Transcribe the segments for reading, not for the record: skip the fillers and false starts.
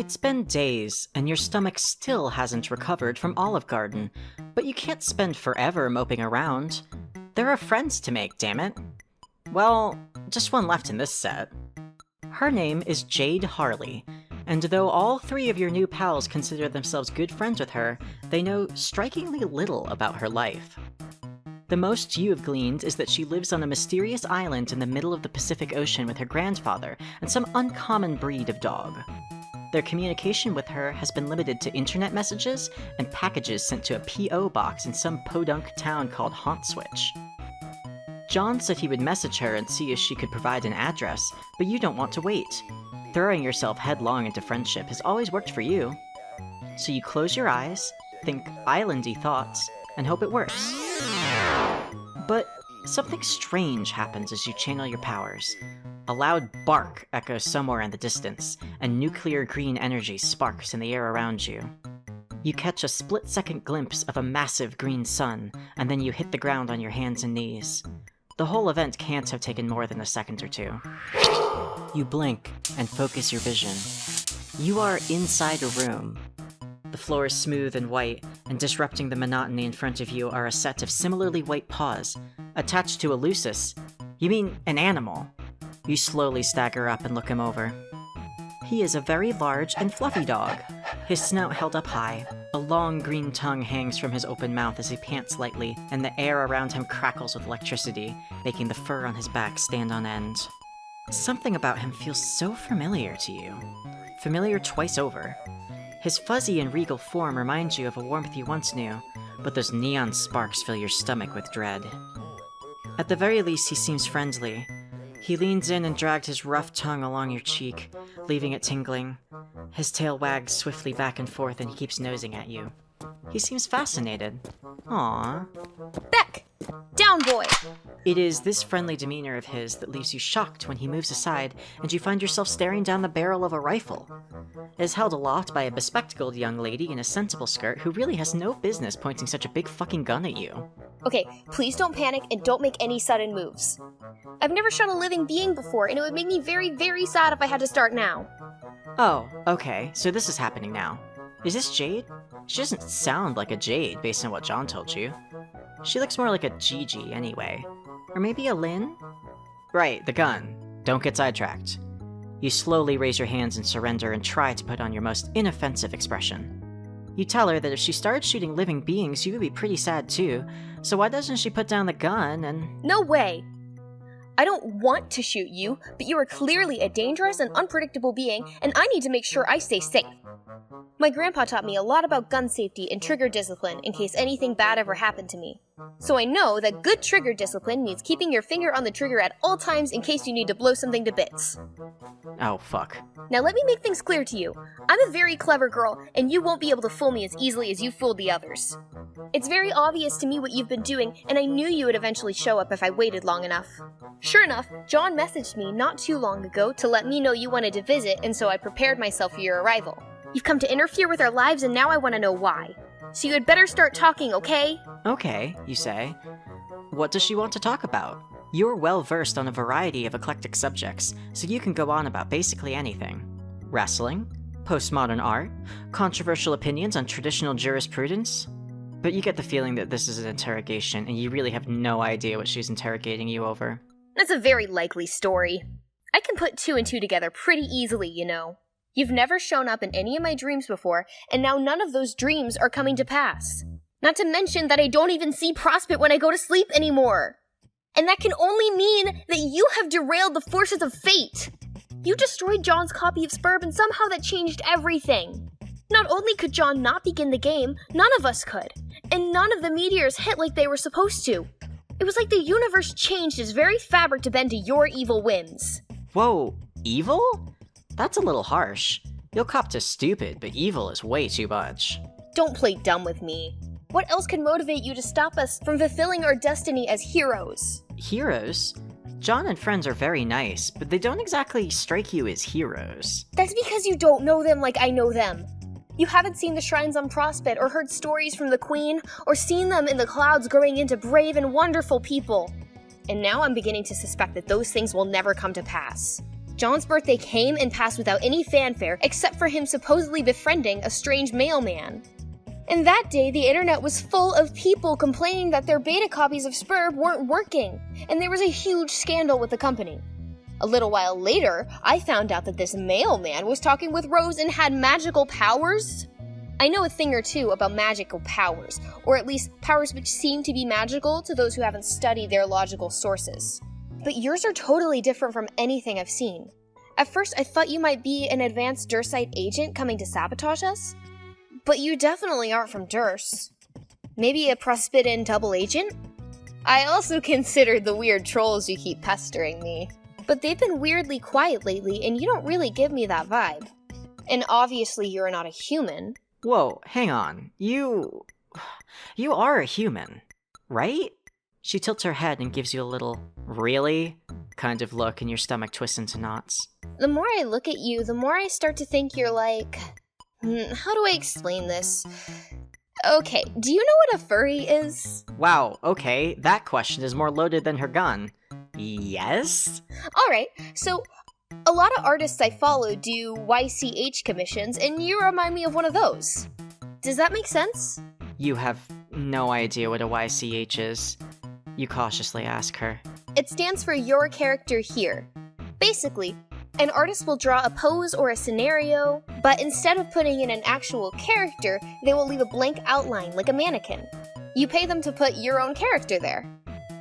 It's been days, and your stomach still hasn't recovered from Olive Garden, but you can't spend forever moping around. There are friends to make, damn it. Well, just one left in this set. Her name is Jade Harley, and though all three of your new pals consider themselves good friends with her, they know strikingly little about her life. The most you have gleaned is that she lives on a mysterious island in the middle of the Pacific Ocean with her grandfather and some uncommon breed of dog. Their communication with her has been limited to internet messages and packages sent to a P.O. box in some podunk town called Haunt Switch. John said he would message her and see if she could provide an address, but you don't want to wait. Throwing yourself headlong into friendship has always worked for you. So you close your eyes, think islandy thoughts, and hope it works. But something strange happens as you channel your powers. A loud bark echoes somewhere in the distance, and nuclear green energy sparks in the air around you. You catch a split-second glimpse of a massive green sun, and then you hit the ground on your hands and knees. The whole event can't have taken more than a second or two. You blink and focus your vision. You are inside a room. The floor is smooth and white, and disrupting the monotony in front of you are a set of similarly white paws, attached to a lusus. You mean an animal. You slowly stagger up and look him over. He is a very large and fluffy dog, his snout held up high. A long green tongue hangs from his open mouth as he pants lightly, and the air around him crackles with electricity, making the fur on his back stand on end. Something about him feels so familiar to you. Familiar twice over. His fuzzy and regal form reminds you of a warmth you once knew, but those neon sparks fill your stomach with dread. At the very least, he seems friendly. He leans in and drags his rough tongue along your cheek, leaving it tingling. His tail wags swiftly back and forth and he keeps nosing at you. He seems fascinated. Aww. Beck! Down, boy! It is this friendly demeanor of his that leaves you shocked when he moves aside and you find yourself staring down the barrel of a rifle. It is held aloft by a bespectacled young lady in a sensible skirt who really has no business pointing such a big fucking gun at you. Okay, please don't panic and don't make any sudden moves. I've never shot a living being before, and it would make me very, very sad if I had to start now. Oh, okay, so this is happening now. Is this Jade? She doesn't sound like a Jade based on what John told you. She looks more like a Gigi anyway. Or maybe a Lynn? Right, the gun. Don't get sidetracked. You slowly raise your hands in surrender and try to put on your most inoffensive expression. You tell her that if she started shooting living beings, you would be pretty sad too, so why doesn't she put down the gun and— No way! I don't want to shoot you, but you are clearly a dangerous and unpredictable being, and I need to make sure I stay safe. My grandpa taught me a lot about gun safety and trigger discipline in case anything bad ever happened to me. So I know that good trigger discipline means keeping your finger on the trigger at all times in case you need to blow something to bits. Oh, fuck. Now let me make things clear to you. I'm a very clever girl, and you won't be able to fool me as easily as you fooled the others. It's very obvious to me what you've been doing, and I knew you would eventually show up if I waited long enough. Sure enough, John messaged me not too long ago to let me know you wanted to visit, and so I prepared myself for your arrival. You've come to interfere with our lives, and now I want to know why. So you had better start talking, okay? Okay, you say. What does she want to talk about? You're well versed on a variety of eclectic subjects, so you can go on about basically anything. Wrestling, postmodern art, controversial opinions on traditional jurisprudence. But you get the feeling that this is an interrogation, and you really have no idea what she's interrogating you over. That's a very likely story. I can put two and two together pretty easily, you know. You've never shown up in any of my dreams before, and now none of those dreams are coming to pass. Not to mention that I don't even see Prospect when I go to sleep anymore. And that can only mean that you have derailed the forces of fate. You destroyed John's copy of Spurb, and somehow that changed everything. Not only could John not begin the game, none of us could. And none of the meteors hit like they were supposed to. It was like the universe changed its very fabric to bend to your evil whims. Whoa, evil? That's a little harsh. You'll cop to stupid, but evil is way too much. Don't play dumb with me. What else can motivate you to stop us from fulfilling our destiny as heroes? Heroes? John and friends are very nice, but they don't exactly strike you as heroes. That's because you don't know them like I know them. You haven't seen the shrines on Prospect or heard stories from the Queen or seen them in the clouds growing into brave and wonderful people. And now I'm beginning to suspect that those things will never come to pass. John's birthday came and passed without any fanfare except for him supposedly befriending a strange mailman. And that day, the internet was full of people complaining that their beta copies of Spurb weren't working, and there was a huge scandal with the company. A little while later, I found out that this mailman was talking with Rose and had magical powers. I know a thing or two about magical powers, or at least powers which seem to be magical to those who haven't studied their logical sources. But yours are totally different from anything I've seen. At first, I thought you might be an advanced Dursite agent coming to sabotage us. But you definitely aren't from Durs. Maybe a Prospidin double agent? I also considered the weird trolls you keep pestering me. But they've been weirdly quiet lately, and you don't really give me that vibe. And obviously you're not a human. Whoa, hang on. You are a human, right? She tilts her head and gives you a little, really? kind of look, and your stomach twists into knots. The more I look at you, the more I start to think you're like... how do I explain this? Okay, do you know what a furry is? Wow, okay, that question is more loaded than her gun. Yes? Alright, so a lot of artists I follow do YCH commissions, and you remind me of one of those. Does that make sense? You have no idea what a YCH is. You cautiously ask her. It stands for Your Character Here. Basically, an artist will draw a pose or a scenario, but instead of putting in an actual character, they will leave a blank outline like a mannequin. You pay them to put your own character there.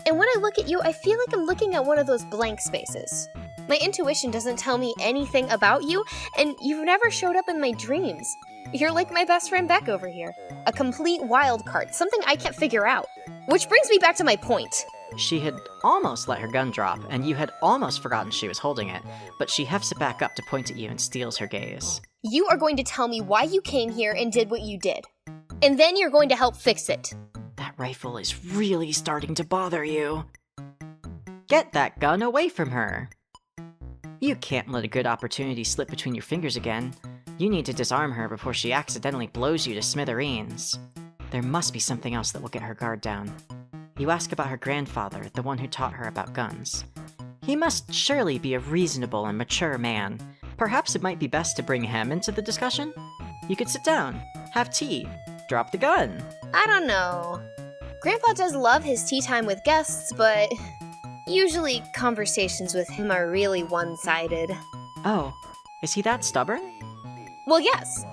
And when I look at you, I feel like I'm looking at one of those blank spaces. My intuition doesn't tell me anything about you, and you've never showed up in my dreams. You're like my best friend Beck over here. A complete wild card, something I can't figure out. Which brings me back to my point. She had almost let her gun drop, and you had almost forgotten she was holding it, but she hefts it back up to point at you and steals her gaze. You are going to tell me why you came here and did what you did. And then you're going to help fix it. That rifle is really starting to bother you. Get that gun away from her. You can't let a good opportunity slip between your fingers again. You need to disarm her before she accidentally blows you to smithereens. There must be something else that will get her guard down. You ask about her grandfather, the one who taught her about guns. He must surely be a reasonable and mature man. Perhaps it might be best to bring him into the discussion? You could sit down, have tea, drop the gun. I don't know. Grandpa does love his tea time with guests, but usually conversations with him are really one-sided. Oh, is he that stubborn? Well, yes.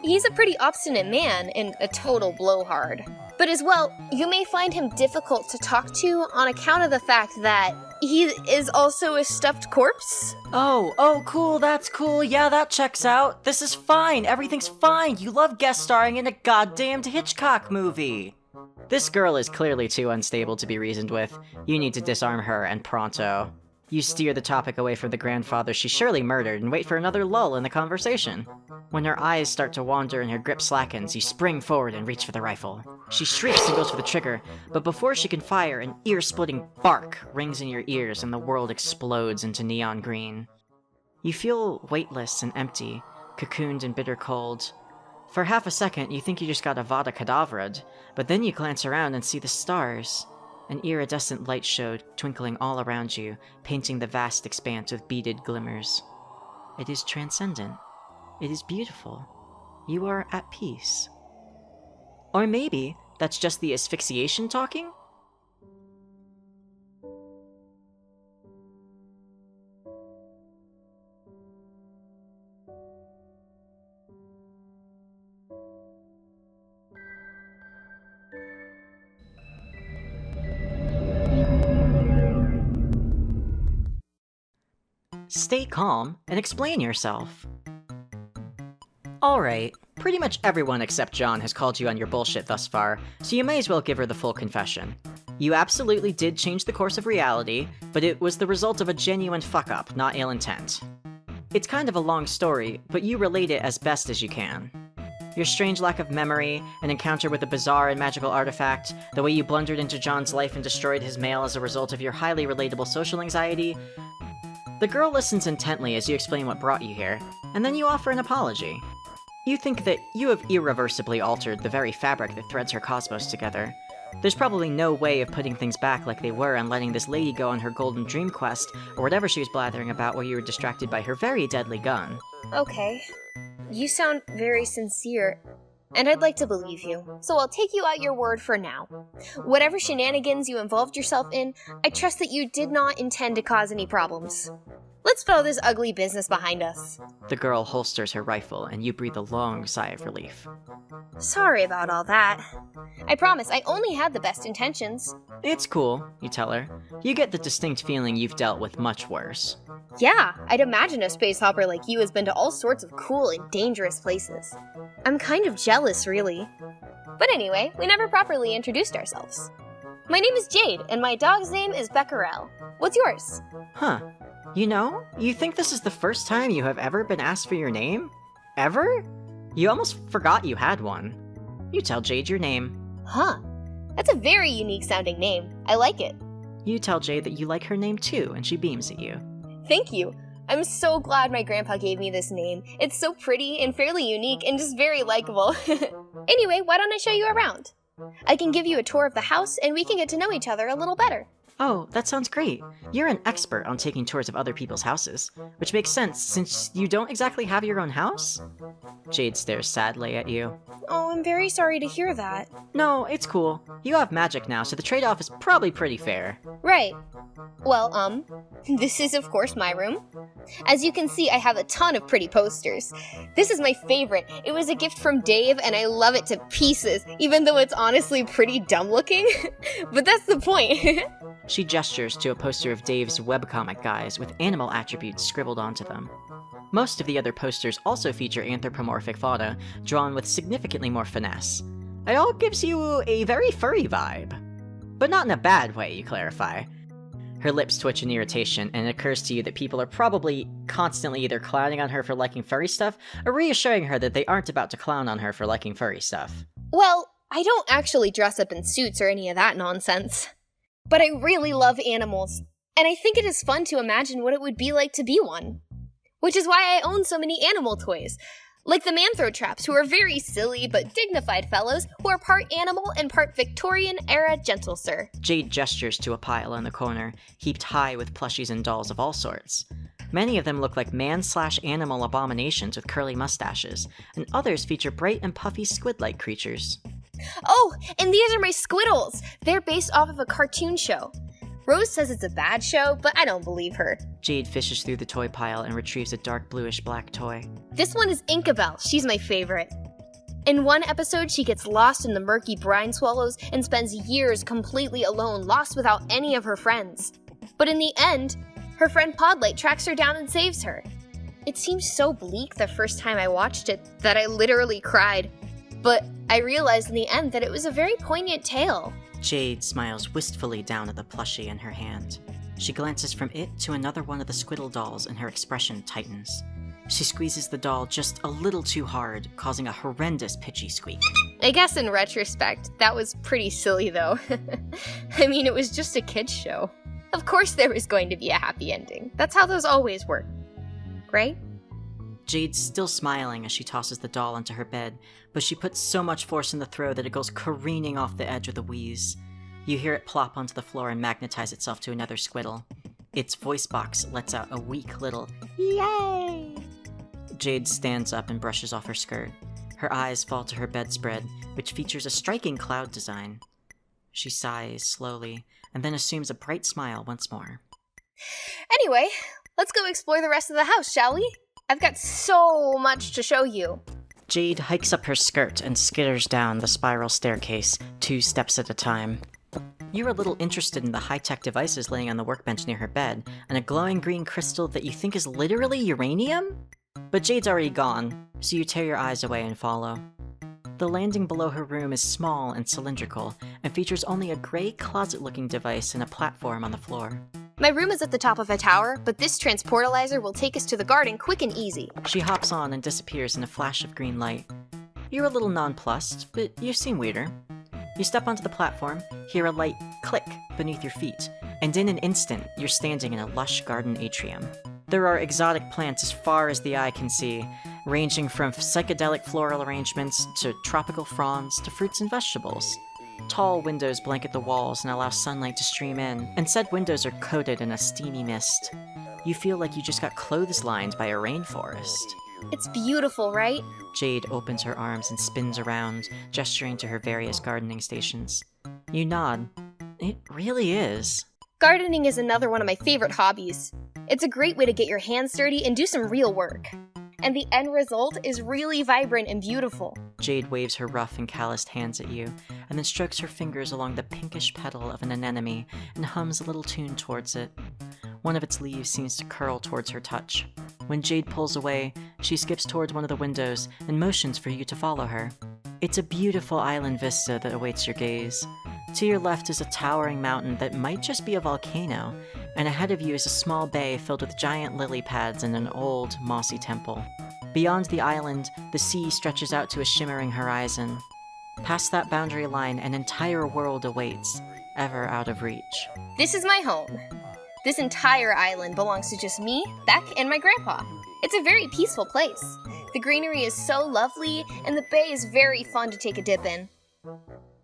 He's a pretty obstinate man and a total blowhard. But as well, you may find him difficult to talk to on account of the fact that he is also a stuffed corpse. Oh, cool, that's cool, yeah, that checks out. This is fine, everything's fine. You love guest starring in a goddamned Hitchcock movie. This girl is clearly too unstable to be reasoned with. You need to disarm her, and pronto. You steer the topic away from the grandfather she surely murdered and wait for another lull in the conversation. When her eyes start to wander and her grip slackens, you spring forward and reach for the rifle. She shrieks and goes for the trigger, but before she can fire, an ear-splitting bark rings in your ears and the world explodes into neon green. You feel weightless and empty, cocooned in bitter cold. For half a second, you think you just got Avada Kedavra'd, but then you glance around and see the stars. An iridescent light showed, twinkling all around you, painting the vast expanse with beaded glimmers. It is transcendent. It is beautiful. You are at peace. Or maybe that's just the asphyxiation talking? Stay calm and explain yourself. Alright, pretty much everyone except John has called you on your bullshit thus far, so you may as well give her the full confession. You absolutely did change the course of reality, but it was the result of a genuine fuck-up, not ill intent. It's kind of a long story, but you relate it as best as you can. Your strange lack of memory, an encounter with a bizarre and magical artifact, the way you blundered into John's life and destroyed his mail as a result of your highly relatable social anxiety. The girl listens intently as you explain what brought you here, and then you offer an apology. You think that you have irreversibly altered the very fabric that threads her cosmos together, There's probably no way of putting things back like they were and letting this lady go on her golden dream quest, or whatever she was blathering about while you were distracted by her very deadly gun. Okay. You sound very sincere, and I'd like to believe you. So I'll take you at your word for now. Whatever shenanigans you involved yourself in, I trust that you did not intend to cause any problems. Let's put all this ugly business behind us. The girl holsters her rifle, and you breathe a long sigh of relief. Sorry about all that. I promise, I only had the best intentions. It's cool, you tell her. You get the distinct feeling you've dealt with much worse. Yeah, I'd imagine a space hopper like you has been to all sorts of cool and dangerous places. I'm kind of jealous, really. But anyway, we never properly introduced ourselves. My name is Jade, and my dog's name is Becquerel. What's yours? Huh. You know, you think this is the first time you have ever been asked for your name? Ever? You almost forgot you had one. You tell Jade your name. Huh. That's a very unique sounding name. I like it. You tell Jade that you like her name too, and she beams at you. Thank you. I'm so glad my grandpa gave me this name. It's so pretty and fairly unique and just very likable. Anyway, why don't I show you around? I can give you a tour of the house and we can get to know each other a little better. Oh, that sounds great. You're an expert on taking tours of other people's houses, which makes sense since you don't exactly have your own house? Jade stares sadly at you. Oh, I'm very sorry to hear that. No, it's cool. You have magic now, so the trade-off is probably pretty fair. Right. Well, this is of course my room. As you can see, I have a ton of pretty posters. This is my favorite. It was a gift from Dave, and I love it to pieces, even though it's honestly pretty dumb looking. But that's the point. She gestures to a poster of Dave's webcomic guys with animal attributes scribbled onto them. Most of the other posters also feature anthropomorphic fauna, drawn with significantly more finesse. It all gives you a very furry vibe. But not in a bad way, you clarify. Her lips twitch in irritation, and it occurs to you that people are probably constantly either clowning on her for liking furry stuff, or reassuring her that they aren't about to clown on her for liking furry stuff. Well, I don't actually dress up in suits or any of that nonsense. But I really love animals, and I think it is fun to imagine what it would be like to be one. Which is why I own so many animal toys. Like the Manthrotraps, who are very silly but dignified fellows who are part animal and part Victorian-era gentle sir. Jade gestures to a pile in the corner, heaped high with plushies and dolls of all sorts. Many of them look like man-slash-animal abominations with curly mustaches, and others feature bright and puffy squid-like creatures. Oh, and these are my squiddles! They're based off of a cartoon show. Rose says it's a bad show, but I don't believe her. Jade fishes through the toy pile and retrieves a dark bluish-black toy. This one is Inkabelle. She's my favorite. In one episode, she gets lost in the murky brine swallows and spends years completely alone, lost without any of her friends. But in the end, her friend Podlight tracks her down and saves her. It seemed so bleak the first time I watched it that I literally cried. But I realized in the end that it was a very poignant tale. Jade smiles wistfully down at the plushie in her hand. She glances from it to another one of the Squiddle dolls and her expression tightens. She squeezes the doll just a little too hard, causing a horrendous pitchy squeak. I guess in retrospect, that was pretty silly though. I mean, it was just a kid's show. Of course there was going to be a happy ending. That's how those always work. Right? Jade's still smiling as she tosses the doll into her bed, but she puts so much force in the throw that it goes careening off the edge with a wheeze. You hear it plop onto the floor and magnetize itself to another Squiddle. Its voice box lets out a weak little "Yay!" Jade stands up and brushes off her skirt. Her eyes fall to her bedspread, which features a striking cloud design. She sighs slowly, and then assumes a bright smile once more. Anyway, let's go explore the rest of the house, shall we? I've got so much to show you. Jade hikes up her skirt and skitters down the spiral staircase, 2 steps at a time. You're a little interested in the high-tech devices laying on the workbench near her bed, and a glowing green crystal that you think is literally uranium? But Jade's already gone, so you tear your eyes away and follow. The landing below her room is small and cylindrical, and features only a gray closet-looking device and a platform on the floor. My room is at the top of a tower, but this transportalizer will take us to the garden quick and easy. She hops on and disappears in a flash of green light. You're a little nonplussed, but you've seen weirder. You step onto the platform, hear a light click beneath your feet, and in an instant, you're standing in a lush garden atrium. There are exotic plants as far as the eye can see, ranging from psychedelic floral arrangements to tropical fronds to fruits and vegetables. Tall windows blanket the walls and allow sunlight to stream in, and said windows are coated in a steamy mist. You feel like you just got clotheslined by a rainforest. It's beautiful, right? Jade opens her arms and spins around, gesturing to her various gardening stations. You nod. It really is. Gardening is another one of my favorite hobbies. It's a great way to get your hands dirty and do some real work. And the end result is really vibrant and beautiful. Jade waves her rough and calloused hands at you, and then strokes her fingers along the pinkish petal of an anemone and hums a little tune towards it. One of its leaves seems to curl towards her touch. When Jade pulls away, she skips towards one of the windows and motions for you to follow her. It's a beautiful island vista that awaits your gaze. To your left is a towering mountain that might just be a volcano, and ahead of you is a small bay filled with giant lily pads and an old, mossy temple. Beyond the island, the sea stretches out to a shimmering horizon. Past that boundary line, an entire world awaits, ever out of reach. This is my home. This entire island belongs to just me, Beck, and my grandpa. It's a very peaceful place. The greenery is so lovely, and the bay is very fun to take a dip in.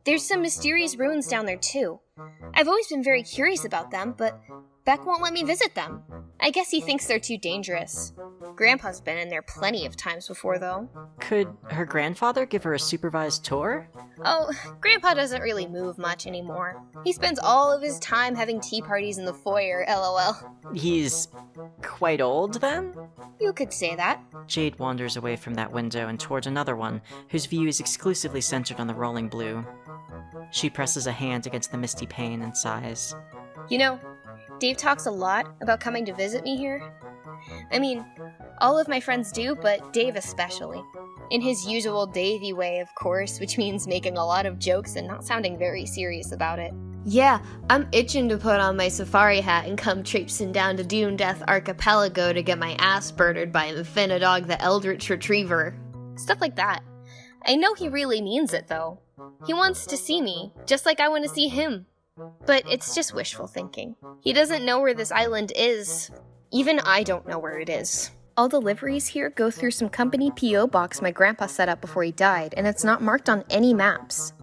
There's some mysterious ruins down there, too. I've always been very curious about them, but Beck won't let me visit them. I guess he thinks they're too dangerous. Grandpa's been in there plenty of times before, though. Could her grandfather give her a supervised tour? Oh, Grandpa doesn't really move much anymore. He spends all of his time having tea parties in the foyer, lol. He's quite old, then? You could say that. Jade wanders away from that window and towards another one, whose view is exclusively centered on the rolling blue. She presses a hand against the misty pane and sighs. You know, Dave talks a lot about coming to visit me here. I mean, all of my friends do, but Dave especially. In his usual Davey way, of course, which means making a lot of jokes and not sounding very serious about it. Yeah, I'm itching to put on my safari hat and come traipsing down to Dune Death Archipelago to get my ass murdered by Infinidog the Eldritch Retriever. Stuff like that. I know he really means it, though. He wants to see me, just like I want to see him. But it's just wishful thinking. He doesn't know where this island is. Even I don't know where it is. All the liveries here go through some company P.O. box my grandpa set up before he died, and it's not marked on any maps.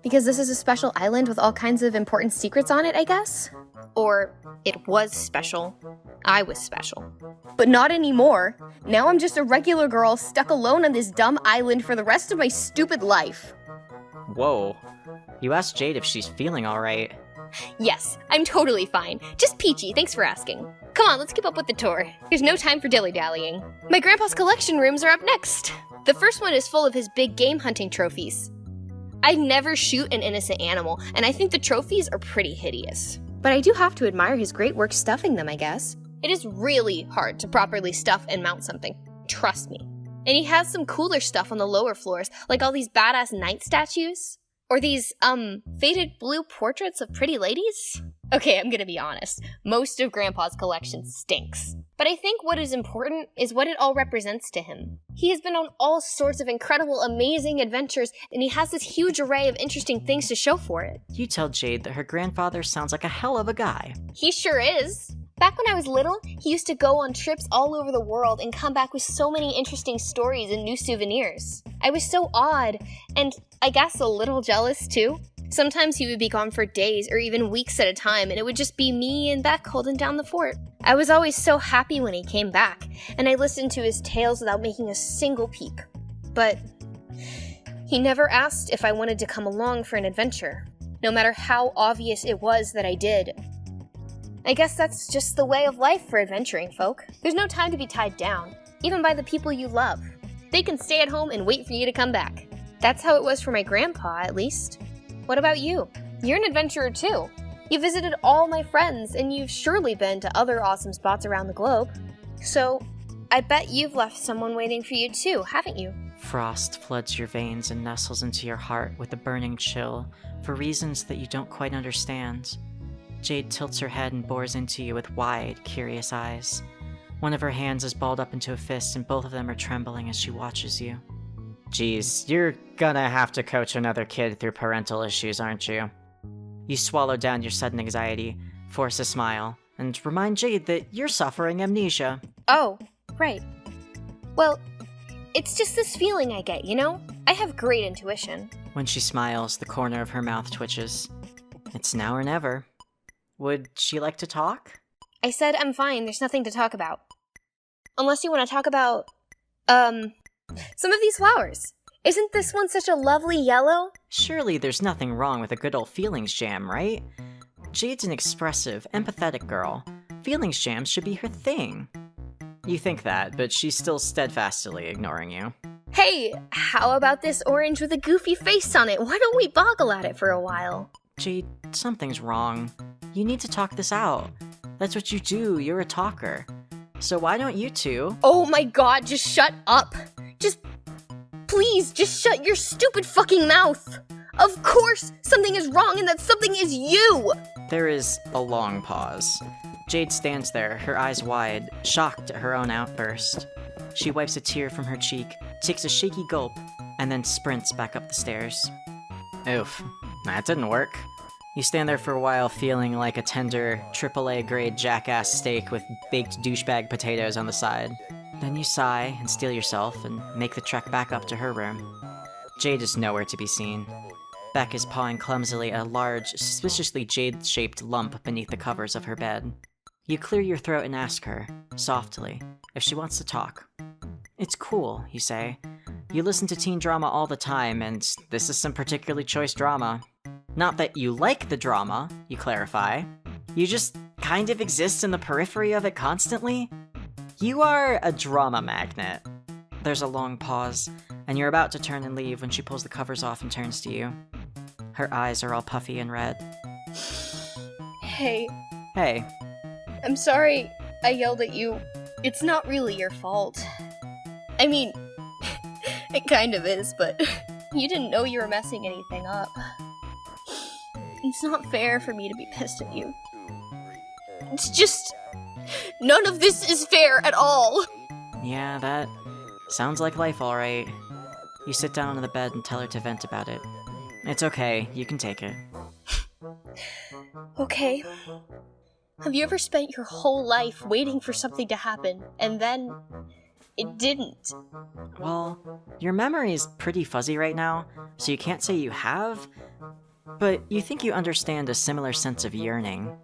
Because this is a special island with all kinds of important secrets on it, I guess? Or it was special. I was special. But not anymore. Now I'm just a regular girl stuck alone on this dumb island for the rest of my stupid life. Whoa. You asked Jade if she's feeling alright. Yes, I'm totally fine. Just peachy, thanks for asking. Come on, let's keep up with the tour. There's no time for dilly-dallying. My grandpa's collection rooms are up next. The first one is full of his big game hunting trophies. I'd never shoot an innocent animal, and I think the trophies are pretty hideous. But I do have to admire his great work stuffing them, I guess. It is really hard to properly stuff and mount something. Trust me. And he has some cooler stuff on the lower floors, like all these badass knight statues. Or these, faded blue portraits of pretty ladies? Okay, I'm gonna be honest. Most of Grandpa's collection stinks. But I think what is important is what it all represents to him. He has been on all sorts of incredible, amazing adventures, and he has this huge array of interesting things to show for it. You tell Jade that her grandfather sounds like a hell of a guy. He sure is. Back when I was little, he used to go on trips all over the world and come back with so many interesting stories and new souvenirs. I was so awed, and I guess a little jealous too. Sometimes he would be gone for days or even weeks at a time, and it would just be me and Beck holding down the fort. I was always so happy when he came back, and I listened to his tales without making a single peep. But he never asked if I wanted to come along for an adventure, no matter how obvious it was that I did. I guess that's just the way of life for adventuring folk. There's no time to be tied down, even by the people you love. They can stay at home and wait for you to come back. That's how it was for my grandpa, at least. What about you? You're an adventurer too. You visited all my friends, and you've surely been to other awesome spots around the globe. So, I bet you've left someone waiting for you too, haven't you? Frost floods your veins and nestles into your heart with a burning chill, for reasons that you don't quite understand. Jade tilts her head and bores into you with wide, curious eyes. One of her hands is balled up into a fist, and both of them are trembling as she watches you. Geez, you're gonna have to coach another kid through parental issues, aren't you? You swallow down your sudden anxiety, force a smile, and remind Jade that you're suffering amnesia. Oh, right. Well, it's just this feeling I get, you know? I have great intuition. When she smiles, the corner of her mouth twitches. It's now or never. Would she like to talk? I said I'm fine, there's nothing to talk about. Unless you want to talk about, some of these flowers. Isn't this one such a lovely yellow? Surely there's nothing wrong with a good old feelings jam, right? Jade's an expressive, empathetic girl. Feelings jams should be her thing. You think that, but she's still steadfastly ignoring you. Hey, how about this orange with a goofy face on it? Why don't we boggle at it for a while? Jade, something's wrong. You need to talk this out. That's what you do, you're a talker. So why don't you two? Oh my god, just shut up! Please, just shut your stupid fucking mouth! Of course something is wrong and that something is you! There is a long pause. Jade stands there, her eyes wide, shocked at her own outburst. She wipes a tear from her cheek, takes a shaky gulp, and then sprints back up the stairs. Oof, that didn't work. You stand there for a while feeling like a tender, AAA grade jackass steak with baked douchebag potatoes on the side. Then you sigh and steel yourself and make the trek back up to her room. Jade is nowhere to be seen. Beck is pawing clumsily at a large, suspiciously jade-shaped lump beneath the covers of her bed. You clear your throat and ask her, softly, if she wants to talk. It's cool, you say. You listen to teen drama all the time, and this is some particularly choice drama. Not that you like the drama, you clarify. You just kind of exist in the periphery of it constantly. You are a drama magnet. There's a long pause, and you're about to turn and leave when she pulls the covers off and turns to you. Her eyes are all puffy and red. Hey. Hey. I'm sorry I yelled at you. It's not really your fault. I mean, it kind of is, but you didn't know you were messing anything up. It's not fair for me to be pissed at you. It's just... none of this is fair at all! Yeah, that sounds like life, alright. You sit down on the bed and tell her to vent about it. It's okay, you can take it. Okay. Have you ever spent your whole life waiting for something to happen, and then it didn't? Well, your memory is pretty fuzzy right now, so you can't say you have, but you think you understand a similar sense of yearning.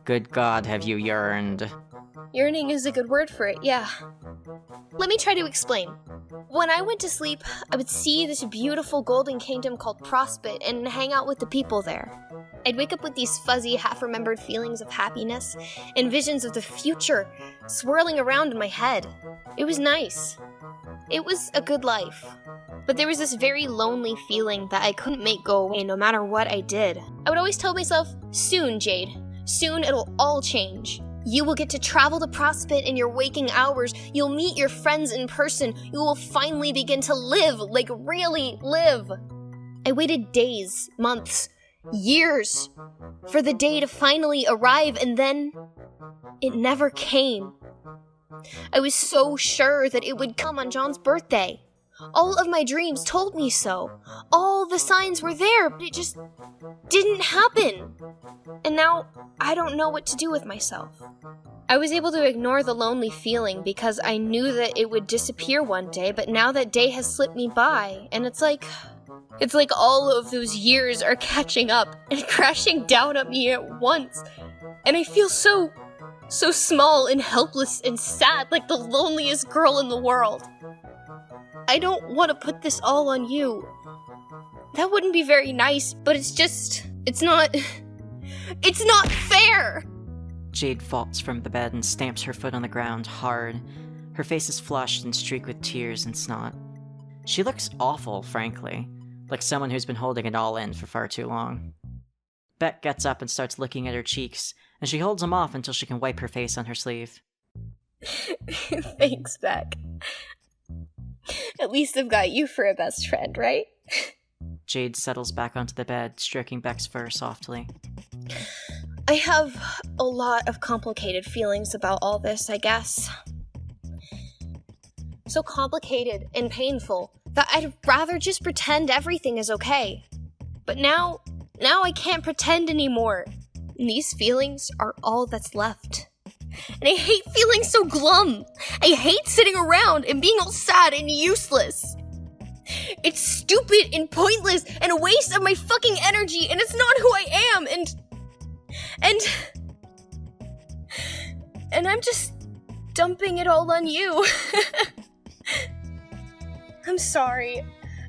Good God, have you yearned? Yearning is a good word for it, yeah. Let me try to explain. When I went to sleep, I would see this beautiful golden kingdom called Prospit and hang out with the people there. I'd wake up with these fuzzy, half-remembered feelings of happiness and visions of the future swirling around in my head. It was nice. It was a good life. But there was this very lonely feeling that I couldn't make go away no matter what I did. I would always tell myself, soon, Jade. Soon it'll all change. You will get to travel to Prospit in your waking hours. You'll meet your friends in person. You will finally begin to live, like really live. I waited days, months, years for the day to finally arrive, and then it never came. I was so sure that it would come on John's birthday. All of my dreams told me so. All the signs were there, but it just didn't happen. And now I don't know what to do with myself. I was able to ignore the lonely feeling because I knew that it would disappear one day, but now that day has slipped me by, and it's like all of those years are catching up and crashing down at me at once. And I feel so small and helpless and sad, like the loneliest girl in the world. I don't want to put this all on you. That wouldn't be very nice, but it's not fair! Jade vaults from the bed and stamps her foot on the ground hard. Her face is flushed and streaked with tears and snot. She looks awful, frankly, like someone who's been holding it all in for far too long. Beck gets up and starts licking at her cheeks, and she holds them off until she can wipe her face on her sleeve. Thanks, Beck. At least I've got you for a best friend, right? Jade settles back onto the bed, stroking Beck's fur softly. I have a lot of complicated feelings about all this, I guess. So complicated and painful that I'd rather just pretend everything is okay. But now I can't pretend anymore. And these feelings are all that's left. And I hate feeling so glum. I hate sitting around and being all sad and useless. It's stupid and pointless and a waste of my fucking energy, and it's not who I am, and I'm just dumping it all on you. I'm sorry.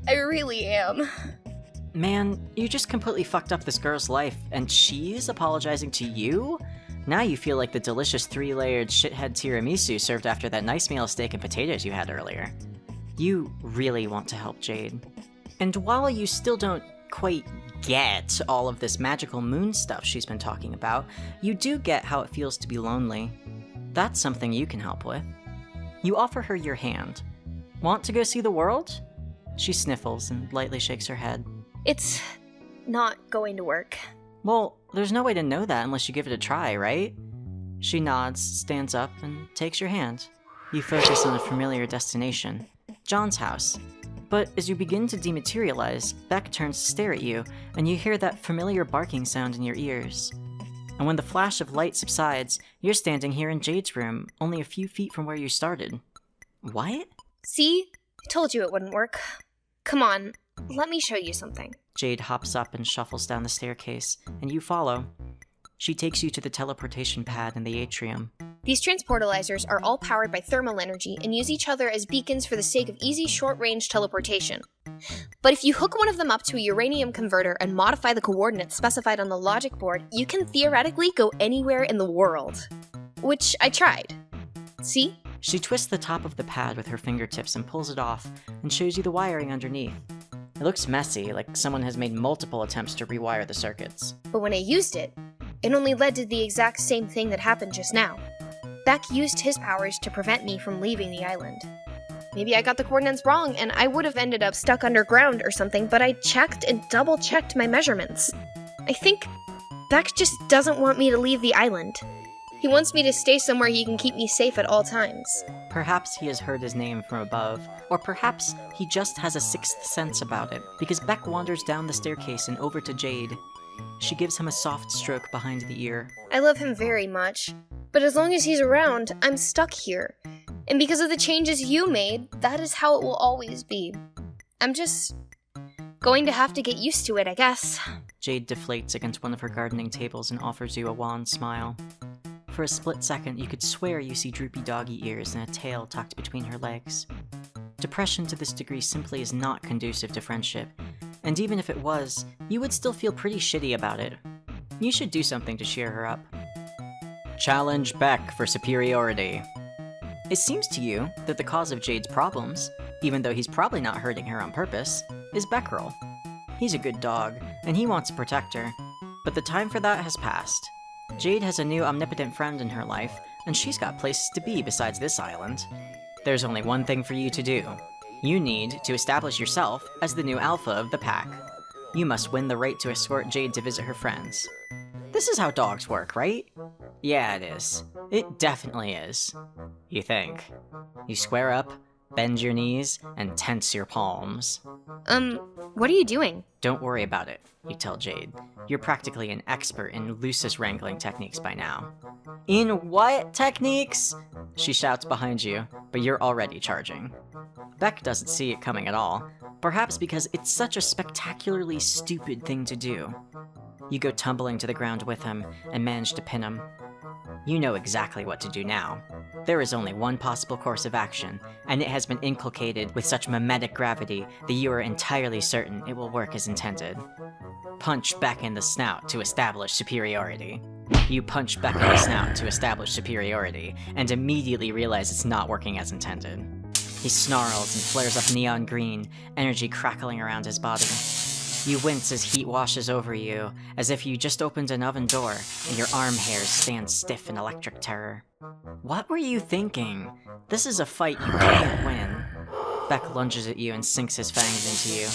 I really am. Man, you just completely fucked up this girl's life, and she's apologizing to you? Now you feel like the delicious 3-layered shithead tiramisu served after that nice meal of steak and potatoes you had earlier. You really want to help Jade. And while you still don't quite get all of this magical moon stuff she's been talking about, you do get how it feels to be lonely. That's something you can help with. You offer her your hand. Want to go see the world? She sniffles and lightly shakes her head. It's not going to work. Well, there's no way to know that unless you give it a try, right? She nods, stands up, and takes your hand. You focus on a familiar destination, John's house. But as you begin to dematerialize, Beck turns to stare at you, and you hear that familiar barking sound in your ears. And when the flash of light subsides, you're standing here in Jade's room, only a few feet from where you started. What? See? I told you it wouldn't work. Come on, let me show you something. Jade hops up and shuffles down the staircase, and you follow. She takes you to the teleportation pad in the atrium. These transportalizers are all powered by thermal energy and use each other as beacons for the sake of easy short-range teleportation. But if you hook one of them up to a uranium converter and modify the coordinates specified on the logic board, you can theoretically go anywhere in the world. Which I tried. See? She twists the top of the pad with her fingertips and pulls it off, and shows you the wiring underneath. It looks messy, like someone has made multiple attempts to rewire the circuits. But when I used it, it only led to the exact same thing that happened just now. Beck used his powers to prevent me from leaving the island. Maybe I got the coordinates wrong and I would have ended up stuck underground or something, but I checked and double-checked my measurements. I think Beck just doesn't want me to leave the island. He wants me to stay somewhere he can keep me safe at all times. Perhaps he has heard his name from above, or perhaps he just has a sixth sense about it, because Beck wanders down the staircase and over to Jade. She gives him a soft stroke behind the ear. I love him very much, but as long as he's around, I'm stuck here. And because of the changes you made, that is how it will always be. I'm just going to have to get used to it, I guess. Jade deflates against one of her gardening tables and offers you a wan smile. For a split second, you could swear you see droopy doggy ears and a tail tucked between her legs. Depression to this degree simply is not conducive to friendship, and even if it was, you would still feel pretty shitty about it. You should do something to cheer her up. Challenge Beck for superiority. It seems to you that the cause of Jade's problems, even though he's probably not hurting her on purpose, is Beckerel. He's a good dog, and he wants to protect her, but the time for that has passed. Jade has a new omnipotent friend in her life, and she's got places to be besides this island. There's only one thing for you to do. You need to establish yourself as the new alpha of the pack. You must win the right to escort Jade to visit her friends. This is how dogs work, right? Yeah, it is. It definitely is. You think. You square up, bend your knees, and tense your palms. What are you doing? Don't worry about it, you tell Jade. You're practically an expert in Lucis wrangling techniques by now. In what techniques? She shouts behind you, but you're already charging. Beck doesn't see it coming at all, perhaps because it's such a spectacularly stupid thing to do. You go tumbling to the ground with him and manage to pin him. You know exactly what to do now. There is only one possible course of action, and it has been inculcated with such mimetic gravity that you are entirely certain it will work as intended. Punch Beck in the snout to establish superiority. You punch Beck in the snout to establish superiority, and immediately realize it's not working as intended. He snarls and flares up neon green, energy crackling around his body. You wince as heat washes over you, as if you just opened an oven door, and your arm hairs stand stiff in electric terror. What were you thinking? This is a fight you can't win. Beck lunges at you and sinks his fangs into you.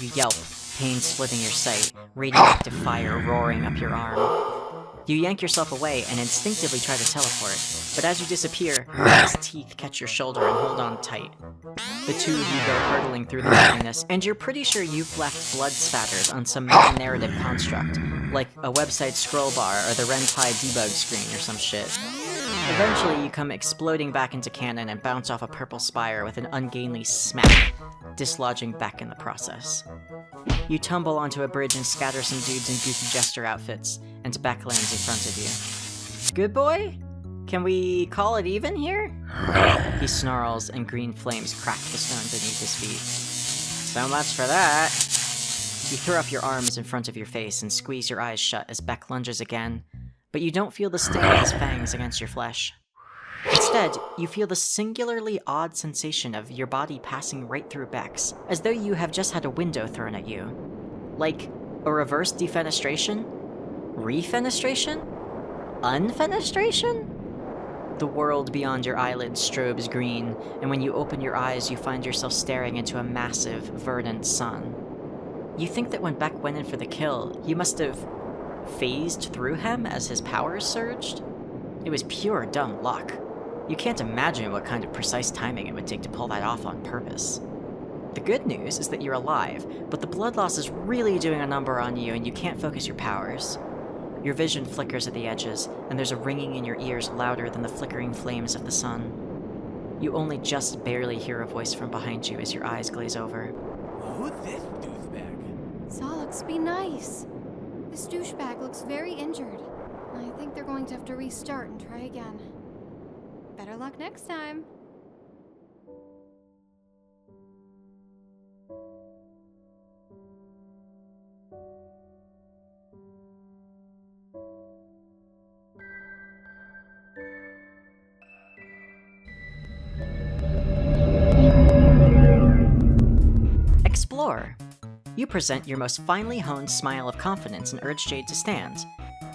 You yelp, pain splitting your sight, radioactive fire roaring up your arm. You yank yourself away and instinctively try to teleport, but as you disappear, his teeth catch your shoulder and hold on tight. The two of you go hurtling through the darkness, and you're pretty sure you've left blood spatters on some meta-narrative construct, like a website scroll bar or the RenPy debug screen or some shit. Eventually, you come exploding back into cannon and bounce off a purple spire with an ungainly smack, dislodging Beck in the process. You tumble onto a bridge and scatter some dudes in goofy jester outfits, and Beck lands in front of you. Good boy? Can we call it even here? He snarls, and green flames crack the stone beneath his feet. So much for that. You throw up your arms in front of your face and squeeze your eyes shut as Beck lunges again, but you don't feel the sting of his fangs against your flesh. Instead, you feel the singularly odd sensation of your body passing right through Beck's, as though you have just had a window thrown at you. Like a reverse defenestration? Refenestration? Unfenestration? The world beyond your eyelids strobes green, and when you open your eyes, you find yourself staring into a massive, verdant sun. You think that when Beck went in for the kill, you must have phased through him as his powers surged? It was pure dumb luck. You can't imagine what kind of precise timing it would take to pull that off on purpose. The good news is that you're alive, but the blood loss is really doing a number on you and you can't focus your powers. Your vision flickers at the edges, and there's a ringing in your ears louder than the flickering flames of the sun. You only just barely hear a voice from behind you as your eyes glaze over. Who's this douchebag? Solix, be nice. This douchebag looks very injured. I think they're going to have to restart and try again. Better luck next time. Explore. You present your most finely honed smile of confidence and urge Jade to stand.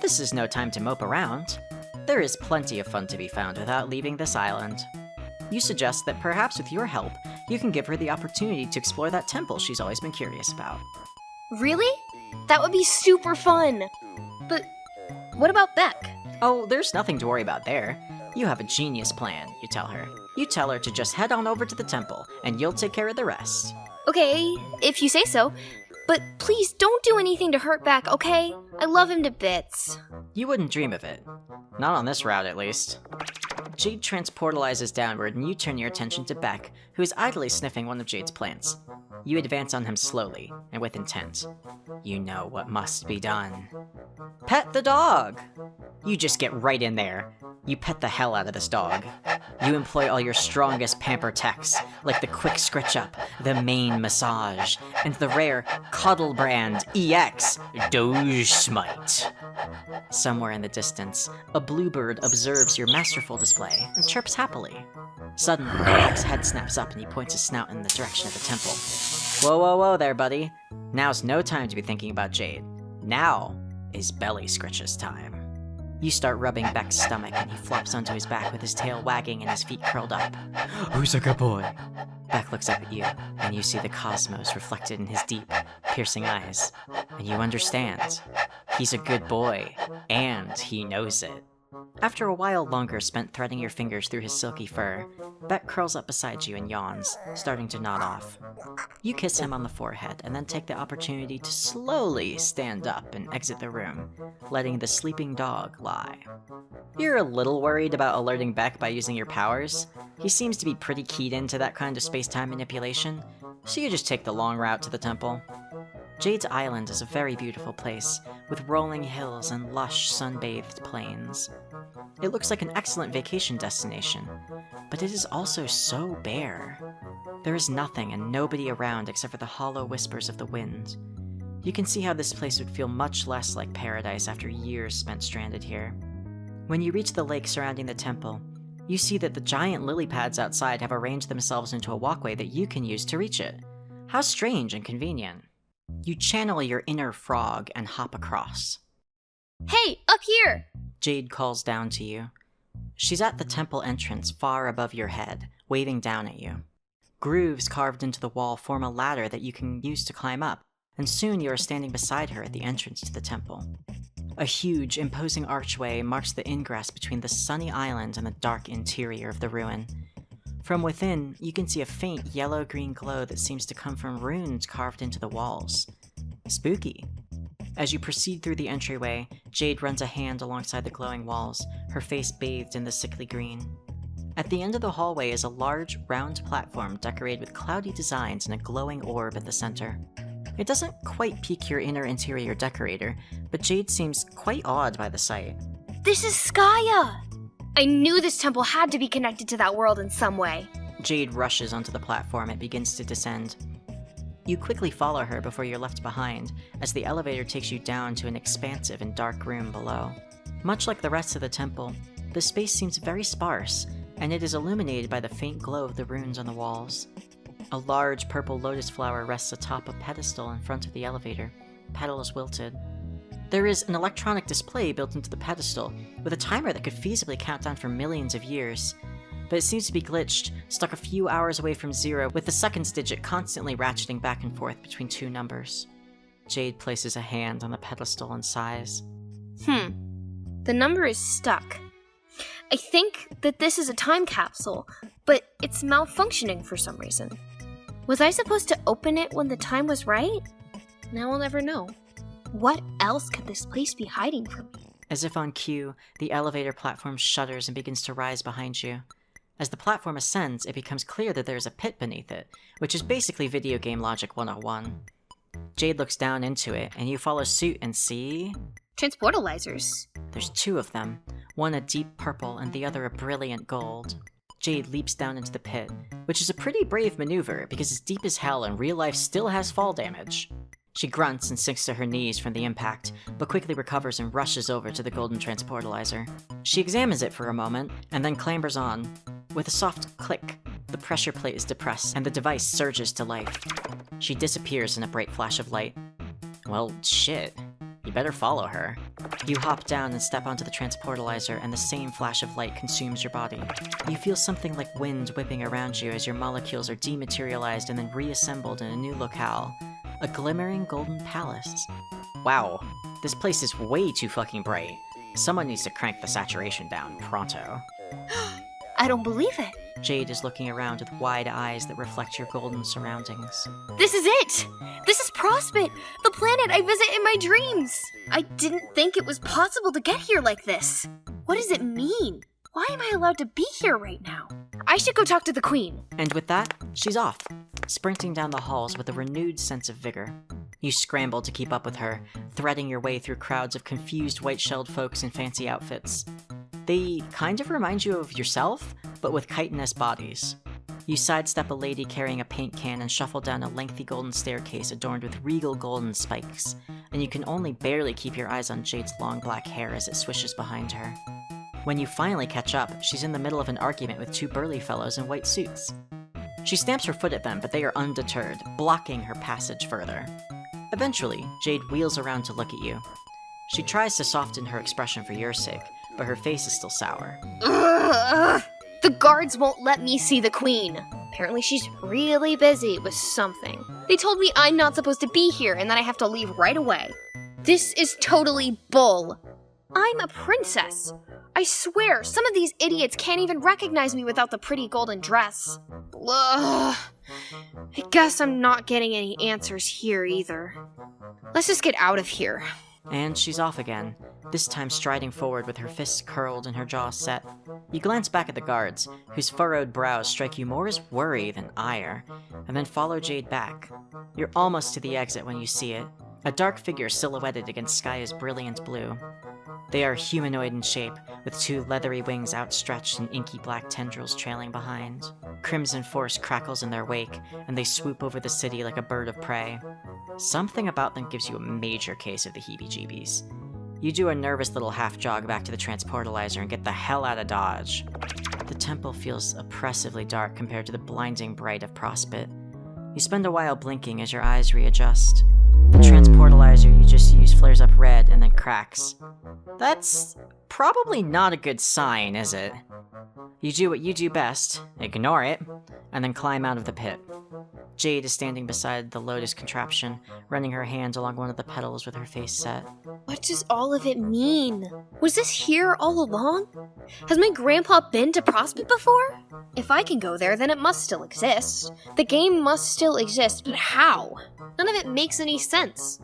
This is no time to mope around. There is plenty of fun to be found without leaving this island. You suggest that perhaps with your help, you can give her the opportunity to explore that temple she's always been curious about. Really? That would be super fun! But what about Beck? Oh, there's nothing to worry about there. You have a genius plan, you tell her. You tell her to just head on over to the temple, and you'll take care of the rest. Okay, if you say so. But please don't do anything to hurt Beck, okay? I love him to bits. You wouldn't dream of it. Not on this route, at least. Jade transportalizes downward, and you turn your attention to Beck, who is idly sniffing one of Jade's plants. You advance on him slowly, and with intent. You know what must be done. Pet the dog! You just get right in there. You pet the hell out of this dog. You employ all your strongest pamper techs, like the quick scritch up, the main massage, and the rare Cuddle Brand EX Doge Smite. Somewhere in the distance, a bluebird observes your masterful display and chirps happily. Suddenly, Beck's head snaps up and he points his snout in the direction of the temple. Whoa, whoa, whoa there, buddy. Now's no time to be thinking about Jade. Now is Belly Scritch's time. You start rubbing Beck's stomach and he flops onto his back with his tail wagging and his feet curled up. Who's a good boy? Beck looks up at you, and you see the cosmos reflected in his deep, piercing eyes. And you understand. He's a good boy, and he knows it. After a while longer spent threading your fingers through his silky fur, Beck curls up beside you and yawns, starting to nod off. You kiss him on the forehead and then take the opportunity to slowly stand up and exit the room, letting the sleeping dog lie. You're a little worried about alerting Beck by using your powers. He seems to be pretty keyed into that kind of space-time manipulation, so you just take the long route to the temple. Jade's Island is a very beautiful place, with rolling hills and lush, sun-bathed plains. It looks like an excellent vacation destination, but it is also so bare. There is nothing and nobody around except for the hollow whispers of the wind. You can see how this place would feel much less like paradise after years spent stranded here. When you reach the lake surrounding the temple, you see that the giant lily pads outside have arranged themselves into a walkway that you can use to reach it. How strange and convenient. You channel your inner frog and hop across. Hey, up here! Jade calls down to you. She's at the temple entrance far above your head, waving down at you. Grooves carved into the wall form a ladder that you can use to climb up, and soon you are standing beside her at the entrance to the temple. A huge, imposing archway marks the ingress between the sunny island and the dark interior of the ruin. From within, you can see a faint yellow-green glow that seems to come from runes carved into the walls. Spooky. As you proceed through the entryway, Jade runs a hand alongside the glowing walls, her face bathed in the sickly green. At the end of the hallway is a large, round platform decorated with cloudy designs and a glowing orb at the center. It doesn't quite pique your interior decorator, but Jade seems quite awed by the sight. This is Skaya! I knew this temple had to be connected to that world in some way. Jade rushes onto the platform and begins to descend. You quickly follow her before you're left behind, as the elevator takes you down to an expansive and dark room below. Much like the rest of the temple, the space seems very sparse, and it is illuminated by the faint glow of the runes on the walls. A large purple lotus flower rests atop a pedestal in front of the elevator, petals wilted. There is an electronic display built into the pedestal, with a timer that could feasibly count down for millions of years. But it seems to be glitched, stuck a few hours away from 0, with the seconds digit constantly ratcheting back and forth between 2 numbers. Jade places a hand on the pedestal and sighs. The number is stuck. I think that this is a time capsule, but it's malfunctioning for some reason. Was I supposed to open it when the time was right? Now I'll never know. What else could this place be hiding from me? As if on cue, the elevator platform shudders and begins to rise behind you. As the platform ascends, it becomes clear that there is a pit beneath it, which is basically video game logic 101. Jade looks down into it, and you follow suit and see... Transportalizers. There's 2 of them, one a deep purple and the other a brilliant gold. Jade leaps down into the pit, which is a pretty brave maneuver because it's deep as hell and real life still has fall damage. She grunts and sinks to her knees from the impact, but quickly recovers and rushes over to the golden transportalizer. She examines it for a moment, and then clambers on. With a soft click, the pressure plate is depressed, and the device surges to life. She disappears in a bright flash of light. Well, shit. You better follow her. You hop down and step onto the transportalizer, and the same flash of light consumes your body. You feel something like wind whipping around you as your molecules are dematerialized and then reassembled in a new locale. A glimmering golden palace. Wow, this place is way too fucking bright. Someone needs to crank the saturation down pronto. I don't believe it. Jade is looking around with wide eyes that reflect your golden surroundings. This is it! This is Prospit, the planet I visit in my dreams! I didn't think it was possible to get here like this. What does it mean? Why am I allowed to be here right now? I should go talk to the queen. And with that, she's off, sprinting down the halls with a renewed sense of vigor. You scramble to keep up with her, threading your way through crowds of confused white-shelled folks in fancy outfits. They kind of remind you of yourself, but with chitinous bodies. You sidestep a lady carrying a paint can and shuffle down a lengthy golden staircase adorned with regal golden spikes, and you can only barely keep your eyes on Jade's long black hair as it swishes behind her. When you finally catch up, she's in the middle of an argument with 2 burly fellows in white suits. She stamps her foot at them, but they are undeterred, blocking her passage further. Eventually, Jade wheels around to look at you. She tries to soften her expression for your sake, but her face is still sour. Ugh. The guards won't let me see the queen. Apparently she's really busy with something. They told me I'm not supposed to be here and that I have to leave right away. This is totally bull. I'm a princess. I swear, some of these idiots can't even recognize me without the pretty golden dress. Ugh. I guess I'm not getting any answers here either. Let's just get out of here. And she's off again, this time striding forward with her fists curled and her jaw set. You glance back at the guards, whose furrowed brows strike you more as worry than ire, and then follow Jade back. You're almost to the exit when you see it, a dark figure silhouetted against Skaya's brilliant blue. They are humanoid in shape, with 2 leathery wings outstretched and inky black tendrils trailing behind. Crimson force crackles in their wake, and they swoop over the city like a bird of prey. Something about them gives you a major case of the heebie-jeebies. You do a nervous little half-jog back to the transportalizer and get the hell out of Dodge. The temple feels oppressively dark compared to the blinding bright of Prospit. You spend a while blinking as your eyes readjust. The transportalizer you just used flares up red and then cracks. That's probably not a good sign, is it? You do what you do best, ignore it, and then climb out of the pit. Jade is standing beside the Lotus contraption, running her hand along one of the petals with her face set. What does all of it mean? Was this here all along? Has my grandpa been to Prospect before? If I can go there, then it must still exist. The game must still exist, but how? None of it makes any sense.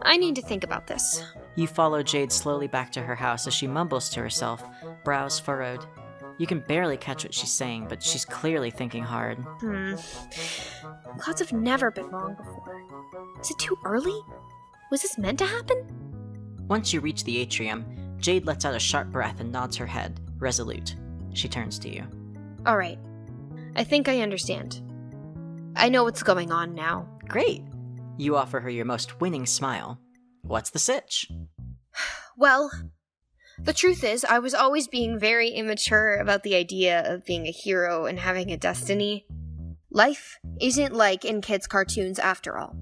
I need to think about this. You follow Jade slowly back to her house as she mumbles to herself, brows furrowed. You can barely catch what she's saying, but she's clearly thinking hard. Clouds have never been wrong before. Is it too early? Was this meant to happen? Once you reach the atrium, Jade lets out a sharp breath and nods her head, resolute. She turns to you. Alright. I think I understand. I know what's going on now. Great! You offer her your most winning smile. What's the sitch? Well, the truth is, I was always being very immature about the idea of being a hero and having a destiny. Life isn't like in kids' cartoons after all.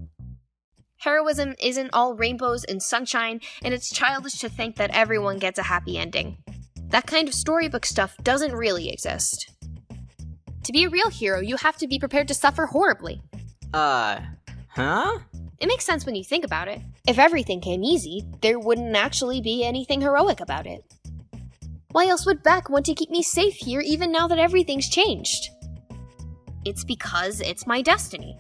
Heroism isn't all rainbows and sunshine, and it's childish to think that everyone gets a happy ending. That kind of storybook stuff doesn't really exist. To be a real hero, you have to be prepared to suffer horribly. Huh? It makes sense when you think about it. If everything came easy, there wouldn't actually be anything heroic about it. Why else would Beck want to keep me safe here even now that everything's changed? It's because it's my destiny.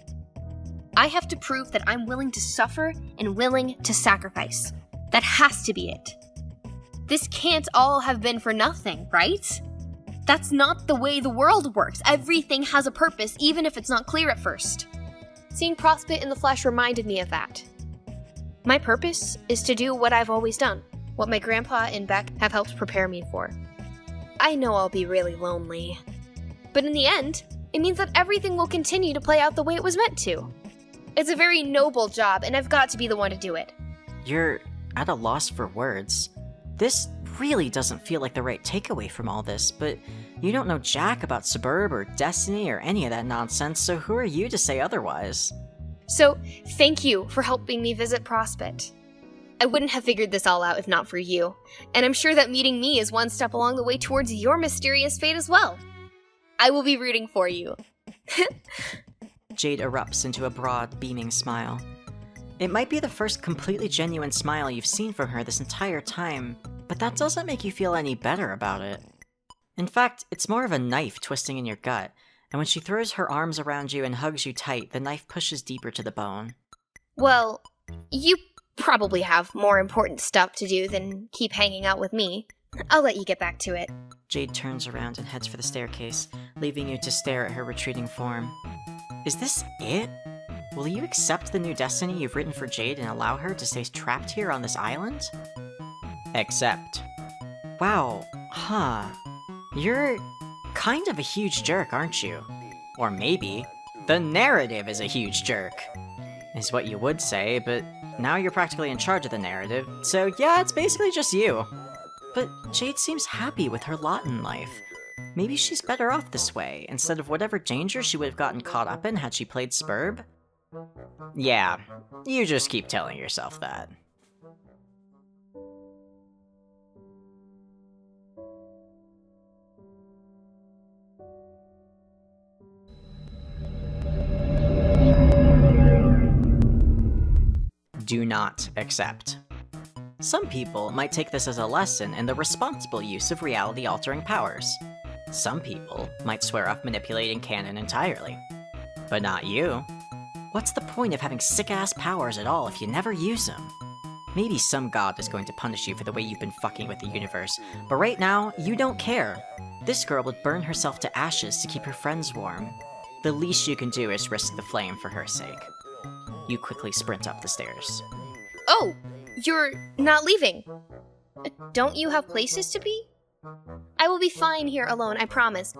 I have to prove that I'm willing to suffer and willing to sacrifice. That has to be it. This can't all have been for nothing, right? That's not the way the world works. Everything has a purpose, even if it's not clear at first. Seeing Prospect in the flesh reminded me of that. My purpose is to do what I've always done, what my grandpa and Beck have helped prepare me for. I know I'll be really lonely, but in the end, it means that everything will continue to play out the way it was meant to. It's a very noble job, and I've got to be the one to do it. You're at a loss for words. This really doesn't feel like the right takeaway from all this, but you don't know jack about Suburb or Destiny or any of that nonsense, so who are you to say otherwise? So, thank you for helping me visit Prospect. I wouldn't have figured this all out if not for you, and I'm sure that meeting me is one step along the way towards your mysterious fate as well. I will be rooting for you. Jade erupts into a broad, beaming smile. It might be the first completely genuine smile you've seen from her this entire time, but that doesn't make you feel any better about it. In fact, it's more of a knife twisting in your gut, and when she throws her arms around you and hugs you tight, the knife pushes deeper to the bone. Well, you probably have more important stuff to do than keep hanging out with me. I'll let you get back to it. Jade turns around and heads for the staircase, leaving you to stare at her retreating form. Is this it? Will you accept the new destiny you've written for Jade and allow her to stay trapped here on this island? Accept. Wow, huh. You're kind of a huge jerk, aren't you? Or maybe the narrative is a huge jerk, is what you would say, but now you're practically in charge of the narrative, so yeah, it's basically just you. But Jade seems happy with her lot in life. Maybe she's better off this way, instead of whatever danger she would have gotten caught up in had she played Spurb. Yeah, you just keep telling yourself that. Do not accept. Some people might take this as a lesson in the responsible use of reality-altering powers. Some people might swear off manipulating canon entirely. But not you. What's the point of having sick-ass powers at all if you never use them? Maybe some god is going to punish you for the way you've been fucking with the universe, but right now, you don't care. This girl would burn herself to ashes to keep her friends warm. The least you can do is risk the flame for her sake. You quickly sprint up the stairs. Oh, you're not leaving. Don't you have places to be? I will be fine here alone, I promise.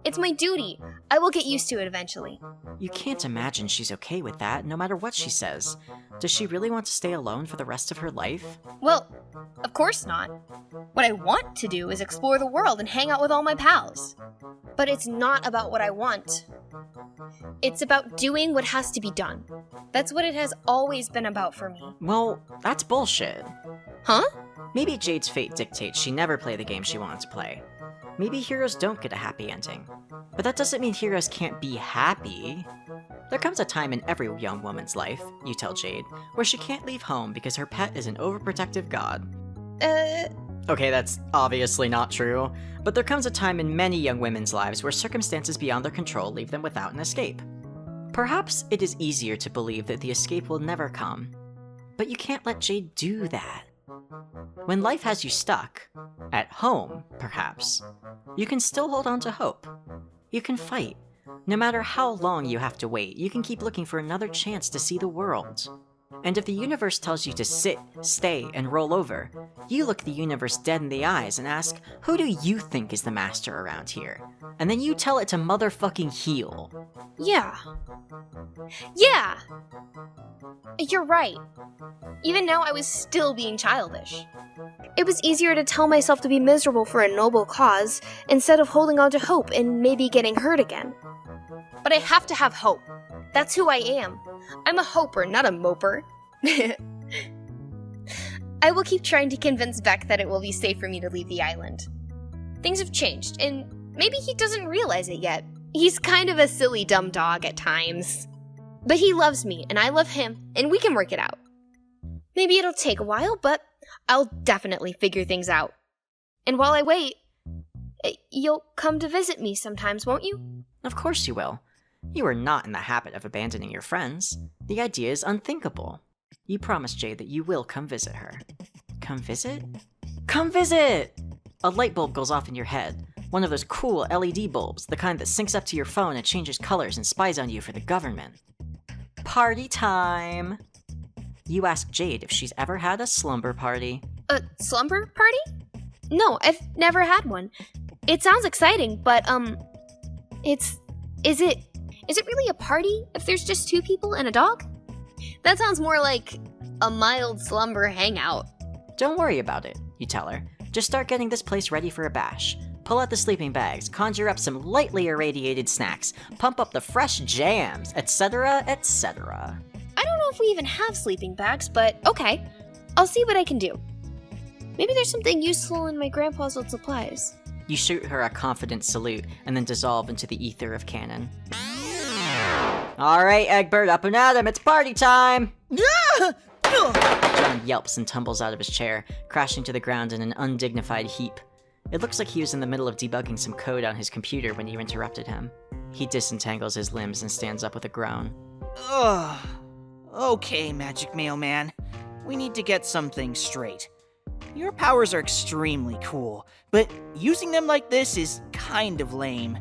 It's my duty. I will get used to it eventually. You can't imagine she's okay with that, no matter what she says. Does she really want to stay alone for the rest of her life? Well, of course not. What I want to do is explore the world and hang out with all my pals. But it's not about what I want. It's about doing what has to be done. That's what it has always been about for me. Well, that's bullshit. Huh? Maybe Jade's fate dictates she never play the game she wanted to play. maybe heroes don't get a happy ending. But that doesn't mean heroes can't be happy. There comes a time in every young woman's life, you tell Jade, where she can't leave home because her pet is an overprotective god. Okay, that's obviously not true, but there comes a time in many young women's lives where circumstances beyond their control leave them without an escape. Perhaps it is easier to believe that the escape will never come, but you can't let Jade do that. When life has you stuck, at home, perhaps, you can still hold on to hope. You can fight. No matter how long you have to wait, you can keep looking for another chance to see the world. And if the universe tells you to sit, stay, and roll over, you look the universe dead in the eyes and ask, who do you think is the master around here? And then you tell it to motherfucking heal. Yeah, you're right. Even now, I was still being childish. It was easier to tell myself to be miserable for a noble cause instead of holding on to hope and maybe getting hurt again. But I have to have hope. That's who I am. I'm a hoper, not a moper. I will keep trying to convince Beck that it will be safe for me to leave the island. Things have changed, and maybe he doesn't realize it yet. He's kind of a silly, dumb dog at times. But he loves me, and I love him, and we can work it out. Maybe it'll take a while, but I'll definitely figure things out. And while I wait, you'll come to visit me sometimes, won't you? Of course you will. You are not in the habit of abandoning your friends. The idea is unthinkable. You promise Jade that you will come visit her. Come visit? Come visit! A light bulb goes off in your head. One of those cool LED bulbs, the kind that syncs up to your phone and changes colors and spies on you for the government. Party time! You ask Jade if she's ever had a slumber party. A slumber party? No, I've never had one. It sounds exciting, but, Is it really a party if there's just two people and a dog? That sounds more like a mild slumber hangout. Don't worry about it, you tell her. Just start getting this place ready for a bash. Pull out the sleeping bags, conjure up some lightly irradiated snacks, pump up the fresh jams, etc., etc. I don't know if we even have sleeping bags, but okay. I'll see what I can do. Maybe there's something useful in my grandpa's old supplies. You shoot her a confident salute, and then dissolve into the ether of canon. Alright, Egbert, up and at 'em, it's party time! John yelps and tumbles out of his chair, crashing to the ground in an undignified heap. It looks like he was in the middle of debugging some code on his computer when you interrupted him. He disentangles his limbs and stands up with a groan. Ugh. Okay, Magic Mailman. We need to get something straight. Your powers are extremely cool, but using them like this is kind of lame.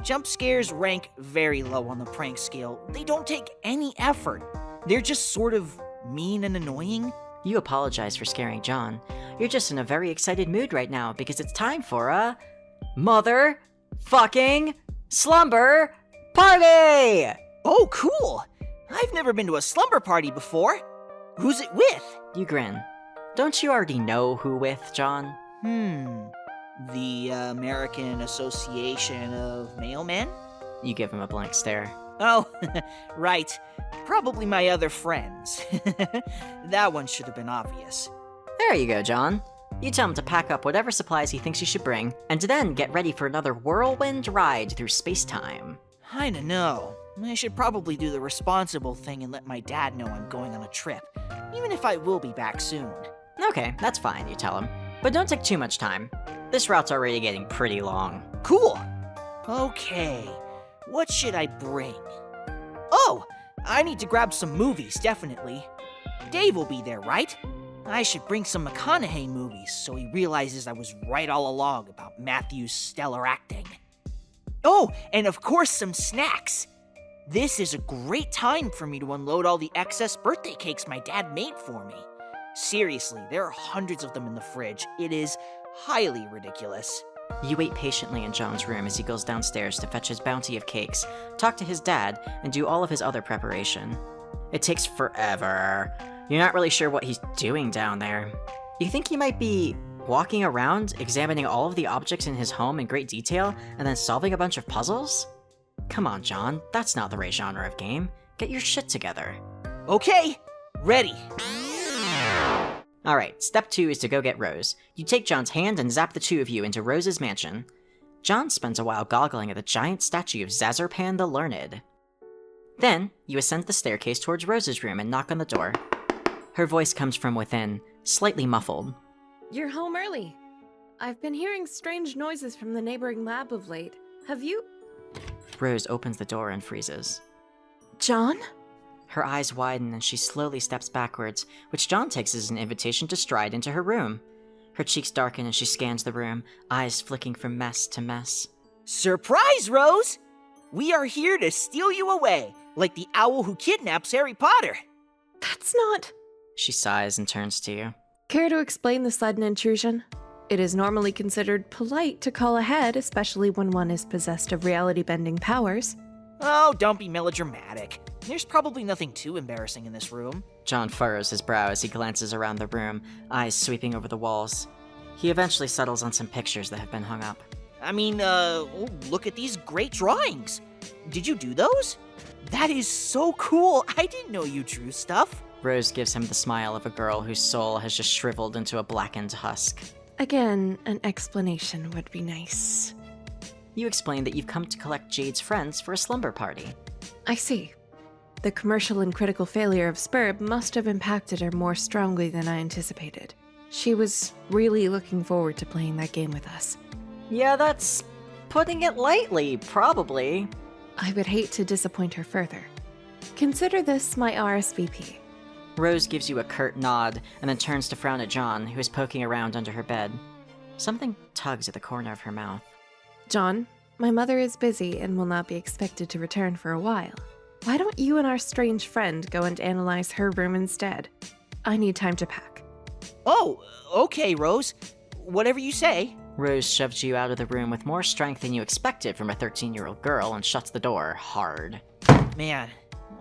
Jump scares rank very low on the prank scale. They don't take any effort. They're just sort of mean and annoying. You apologize for scaring John. You're just in a very excited mood right now because it's time for a mother-fucking slumber party! Oh, cool! I've never been to a slumber party before. Who's it with? You grin. Don't you already know who with, John? The American Association of Mailmen? You give him a blank stare. Oh, right. Probably my other friends. That one should have been obvious. There you go, John. You tell him to pack up whatever supplies he thinks you should bring, and to then get ready for another whirlwind ride through space-time. I don't know. I should probably do the responsible thing and let my dad know I'm going on a trip, even if I will be back soon. Okay, that's fine, you tell him. But don't take too much time. This route's already getting pretty long. Cool! Okay, what should I bring? Oh, I need to grab some movies, definitely. Dave will be there, right? I should bring some McConaughey movies so he realizes I was right all along about Matthew's stellar acting. Oh, and of course some snacks. This is a great time for me to unload all the excess birthday cakes my dad made for me. Seriously, there are hundreds of them in the fridge. It is highly ridiculous. You wait patiently in John's room as he goes downstairs to fetch his bounty of cakes, talk to his dad, and do all of his other preparation. It takes forever. You're not really sure what he's doing down there. You think he might be walking around, examining all of the objects in his home in great detail, and then solving a bunch of puzzles? Come on, John, that's not the right genre of game. Get your shit together. Okay, ready. Alright, step 2 is to go get Rose. You take John's hand and zap the two of you into Rose's mansion. John spends a while goggling at the giant statue of Zazarpan the Learned. Then, you ascend the staircase towards Rose's room and knock on the door. Her voice comes from within, slightly muffled. You're home early. I've been hearing strange noises from the neighboring lab of late. Have you... Rose opens the door and freezes. John? Her eyes widen and she slowly steps backwards, which John takes as an invitation to stride into her room. Her cheeks darken and she scans the room, eyes flicking from mess to mess. Surprise, Rose! We are here to steal you away, like the owl who kidnaps Harry Potter. That's not... She sighs and turns to you. Care to explain the sudden intrusion? It is normally considered polite to call ahead, especially when one is possessed of reality-bending powers. Oh, don't be melodramatic. There's probably nothing too embarrassing in this room. John furrows his brow as he glances around the room, eyes sweeping over the walls. He eventually settles on some pictures that have been hung up. I mean, look at these great drawings. Did you do those? That is so cool. I didn't know you drew stuff. Rose gives him the smile of a girl whose soul has just shriveled into a blackened husk. Again, an explanation would be nice. You explain that you've come to collect Jade's friends for a slumber party. I see. The commercial and critical failure of Spurb must have impacted her more strongly than I anticipated. She was really looking forward to playing that game with us. Yeah, that's putting it lightly, probably. I would hate to disappoint her further. Consider this my RSVP. Rose gives you a curt nod and then turns to frown at John, who is poking around under her bed. Something tugs at the corner of her mouth. John, my mother is busy and will not be expected to return for a while. Why don't you and our strange friend go and analyze her room instead? I need time to pack. Oh, okay, Rose. Whatever you say. Rose shoves you out of the room with more strength than you expected from a 13-year-old girl and shuts the door hard. Man,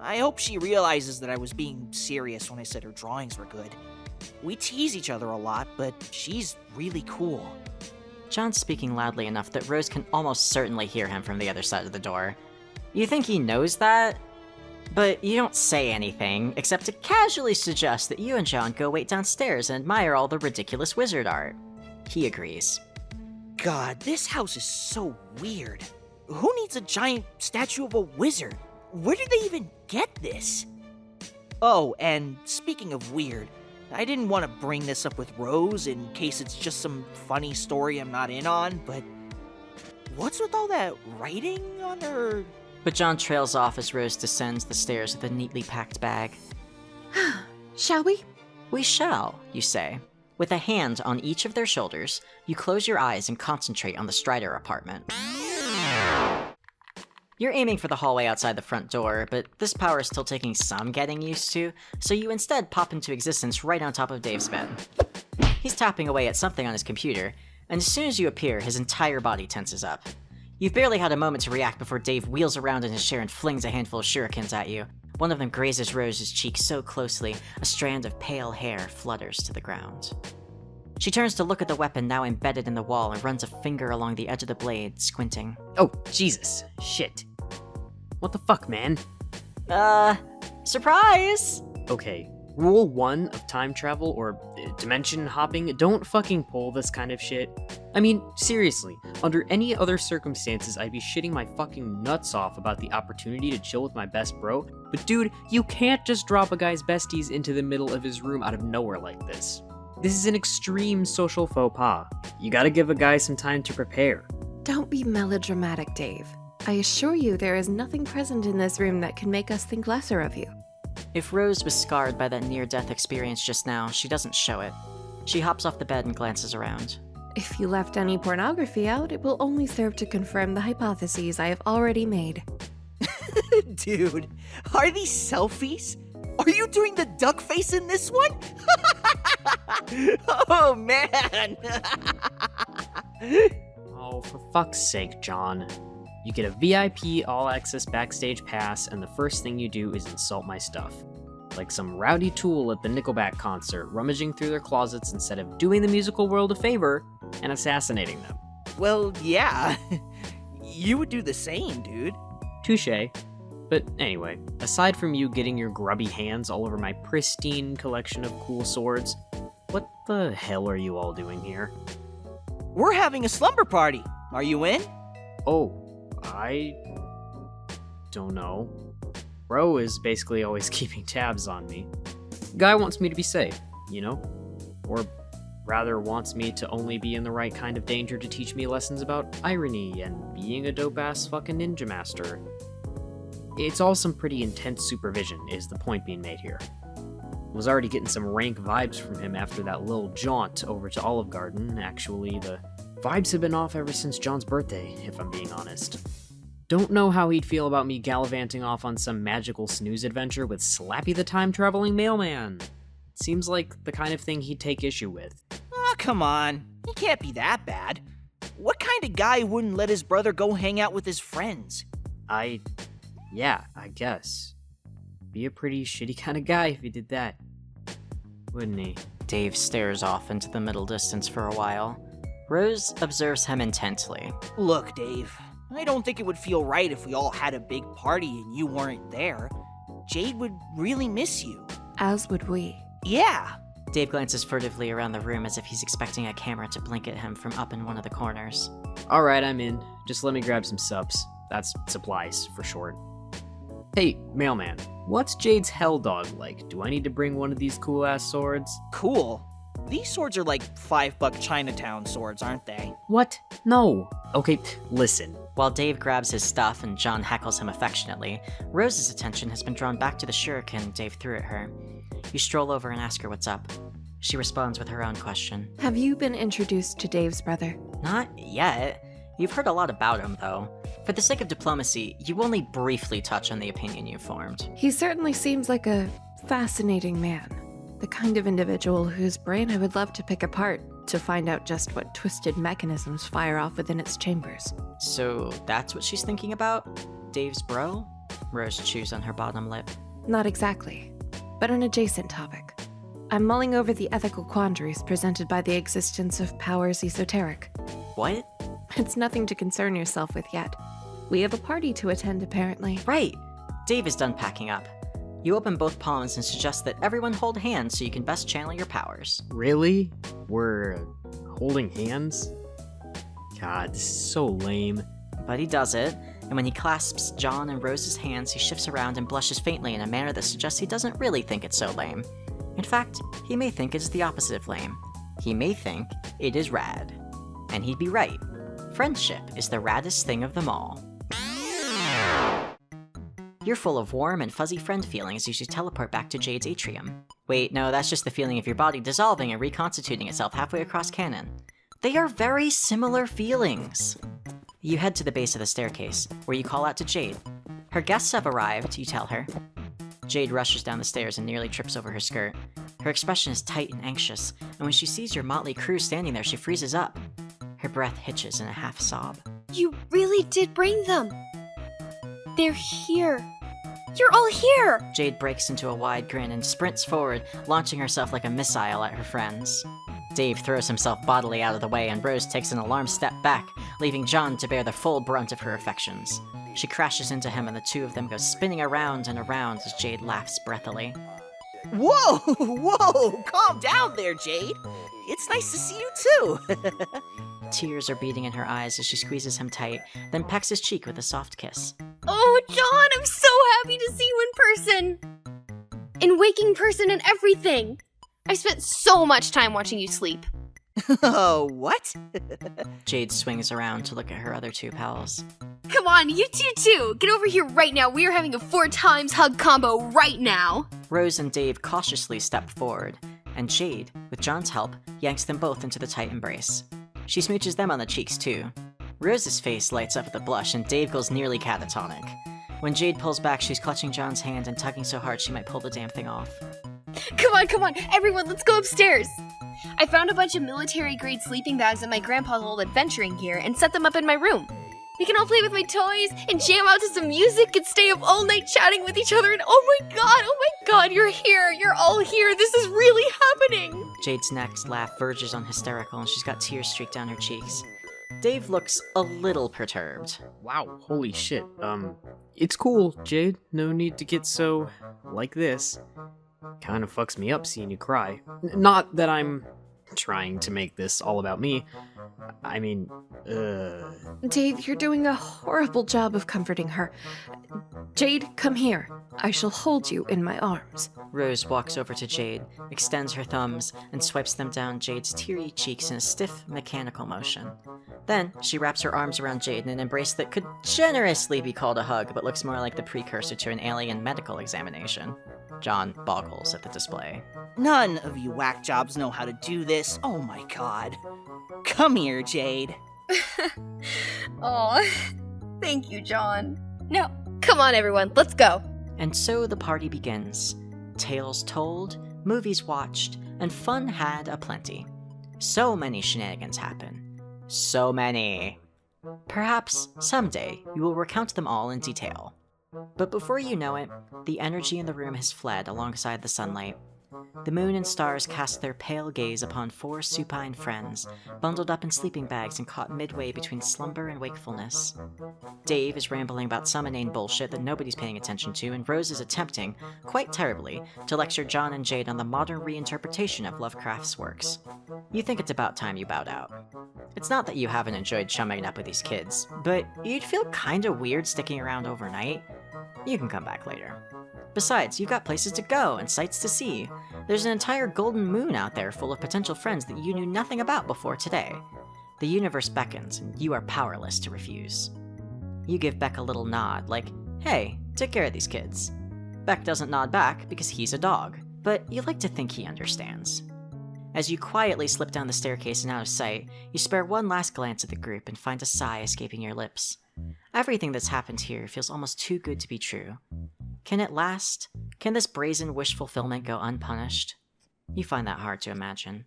I hope she realizes that I was being serious when I said her drawings were good. We tease each other a lot, but she's really cool. John's speaking loudly enough that Rose can almost certainly hear him from the other side of the door. You think he knows that? But you don't say anything, except to casually suggest that you and John go wait downstairs and admire all the ridiculous wizard art. He agrees. God, this house is so weird. Who needs a giant statue of a wizard? Where did they even get this? Oh, and speaking of weird, I didn't want to bring this up with Rose in case it's just some funny story I'm not in on, but what's with all that writing on her? But John trails off as Rose descends the stairs with a neatly packed bag. Shall we? We shall, you say. With a hand on each of their shoulders, you close your eyes and concentrate on the Strider apartment. You're aiming for the hallway outside the front door, but this power is still taking some getting used to, so you instead pop into existence right on top of Dave's bed. He's tapping away at something on his computer, and as soon as you appear, his entire body tenses up. You've barely had a moment to react before Dave wheels around in his chair and flings a handful of shurikens at you. One of them grazes Rose's cheek so closely, a strand of pale hair flutters to the ground. She turns to look at the weapon now embedded in the wall and runs a finger along the edge of the blade, squinting. Oh, Jesus. Shit. What the fuck, man? Surprise! Okay, rule 1 of time travel or dimension hopping, don't fucking pull this kind of shit. I mean, seriously, under any other circumstances, I'd be shitting my fucking nuts off about the opportunity to chill with my best bro, but dude, you can't just drop a guy's besties into the middle of his room out of nowhere like this. This is an extreme social faux pas. You gotta give a guy some time to prepare. Don't be melodramatic, Dave. I assure you there is nothing present in this room that can make us think lesser of you. If Rose was scarred by that near-death experience just now, she doesn't show it. She hops off the bed and glances around. If you left any pornography out, it will only serve to confirm the hypotheses I have already made. Dude, are these selfies? Are you doing the duck face in this one? Oh, man! Oh, for fuck's sake, John. You get a VIP all-access backstage pass, and the first thing you do is insult my stuff. Like some rowdy tool at the Nickelback concert, rummaging through their closets instead of doing the musical world a favor and assassinating them. Well, yeah. You would do the same, dude. Touché. But anyway, aside from you getting your grubby hands all over my pristine collection of cool swords, what the hell are you all doing here? We're having a slumber party. Are you in? Oh, I don't know. Bro is basically always keeping tabs on me. Guy wants me to be safe, you know? Or rather wants me to only be in the right kind of danger to teach me lessons about irony and being a dope-ass fucking ninja master. It's all some pretty intense supervision, is the point being made here. Was already getting some rank vibes from him after that little jaunt over to Olive Garden. Actually, the vibes have been off ever since John's birthday, if I'm being honest. Don't know how he'd feel about me gallivanting off on some magical snooze adventure with Slappy the time-traveling mailman. Seems like the kind of thing he'd take issue with. Oh, come on. He can't be that bad. What kind of guy wouldn't let his brother go hang out with his friends? Yeah, I guess. Be a pretty shitty kind of guy if he did that. Wouldn't he? Dave stares off into the middle distance for a while. Rose observes him intently. Look, Dave, I don't think it would feel right if we all had a big party and you weren't there. Jade would really miss you. As would we. Yeah. Dave glances furtively around the room as if he's expecting a camera to blink at him from up in one of the corners. Alright, I'm in. Just let me grab some subs. That's supplies, for short. Hey, mailman, what's Jade's hell dog like? Do I need to bring one of these cool-ass swords? Cool. These swords are like $5 Chinatown swords, aren't they? What? No. Okay, listen. While Dave grabs his stuff and John heckles him affectionately, Rose's attention has been drawn back to the shuriken Dave threw at her. You stroll over and ask her what's up. She responds with her own question. Have you been introduced to Dave's brother? Not yet. You've heard a lot about him, though. For the sake of diplomacy, you only briefly touch on the opinion you formed. He certainly seems like a fascinating man. The kind of individual whose brain I would love to pick apart to find out just what twisted mechanisms fire off within its chambers. So that's what she's thinking about? Dave's bro? Rose chews on her bottom lip. Not exactly, but an adjacent topic. I'm mulling over the ethical quandaries presented by the existence of powers esoteric. What? It's nothing to concern yourself with yet. We have a party to attend, apparently. Right! Dave is done packing up. You open both palms and suggest that everyone hold hands so you can best channel your powers. Really? We're holding hands? God, this is so lame. But he does it, and when he clasps John and Rose's hands, he shifts around and blushes faintly in a manner that suggests he doesn't really think it's so lame. In fact, he may think it is the opposite of lame. He may think it is rad. And he'd be right. Friendship is the raddest thing of them all. You're full of warm and fuzzy friend feelings as you teleport back to Jade's atrium. Wait, no, that's just the feeling of your body dissolving and reconstituting itself halfway across canon. They are very similar feelings. You head to the base of the staircase, where you call out to Jade. Her guests have arrived, you tell her. Jade rushes down the stairs and nearly trips over her skirt. Her expression is tight and anxious, and when she sees your motley crew standing there, she freezes up. Her breath hitches in a half sob. You really did bring them. They're here. You're all here! Jade breaks into a wide grin and sprints forward, launching herself like a missile at her friends. Dave throws himself bodily out of the way, and Rose takes an alarmed step back, leaving John to bear the full brunt of her affections. She crashes into him, and the two of them go spinning around and around as Jade laughs breathily. Whoa! Whoa! Calm down there, Jade. It's nice to see you too. Tears are beating in her eyes as she squeezes him tight, then pecks his cheek with a soft kiss. Oh, John, I'm so happy to see you in person! In waking person and everything! I spent so much time watching you sleep. Oh, what? Jade swings around to look at her other two pals. Come on, you two too! Get over here right now, we are having a 4 times hug combo right now! Rose and Dave cautiously step forward, and Jade, with John's help, yanks them both into the tight embrace. She smooches them on the cheeks too. Rose's face lights up with a blush, and Dave goes nearly catatonic. When Jade pulls back, she's clutching John's hand and tugging so hard she might pull the damn thing off. Come on, everyone, let's go upstairs! I found a bunch of military-grade sleeping bags at my grandpa's old adventuring gear and set them up in my room. We can all play with my toys and jam out to some music and stay up all night chatting with each other and oh my god, you're here! You're all here! This is really happening! Jade's next laugh verges on hysterical, and she's got tears streaked down her cheeks. Dave looks a little perturbed. Wow, holy shit. It's cool, Jade. No need to get so like this. Kinda fucks me up seeing you cry. Not that I'm trying to make this all about me. I mean, Dave, you're doing a horrible job of comforting her. Jade, come here. I shall hold you in my arms. Rose walks over to Jade, extends her thumbs, and swipes them down Jade's teary cheeks in a stiff, mechanical motion. Then, she wraps her arms around Jade in an embrace that could generously be called a hug, but looks more like the precursor to an alien medical examination. John boggles at the display. None of you whack jobs know how to do this. Oh my god. Come here, Jade. Aw, thank you, John. Now, come on, everyone, let's go. And so the party begins. Tales told, movies watched, and fun had aplenty. So many shenanigans happen. So many. Perhaps someday we will recount them all in detail. But before you know it, the energy in the room has fled alongside the sunlight. The moon and stars cast their pale gaze upon four supine friends, bundled up in sleeping bags and caught midway between slumber and wakefulness. Dave is rambling about some inane bullshit that nobody's paying attention to, and Rose is attempting, quite terribly, to lecture John and Jade on the modern reinterpretation of Lovecraft's works. You think it's about time you bowed out. It's not that you haven't enjoyed chumming it up with these kids, but you'd feel kinda weird sticking around overnight. You can come back later. Besides, you've got places to go and sights to see. There's an entire golden moon out there full of potential friends that you knew nothing about before today. The universe beckons, and you are powerless to refuse. You give Beck a little nod, like, hey, take care of these kids. Beck doesn't nod back because he's a dog, but you like to think he understands. As you quietly slip down the staircase and out of sight, you spare one last glance at the group and find a sigh escaping your lips. Everything that's happened here feels almost too good to be true. Can it last? Can this brazen wish fulfillment go unpunished? You find that hard to imagine.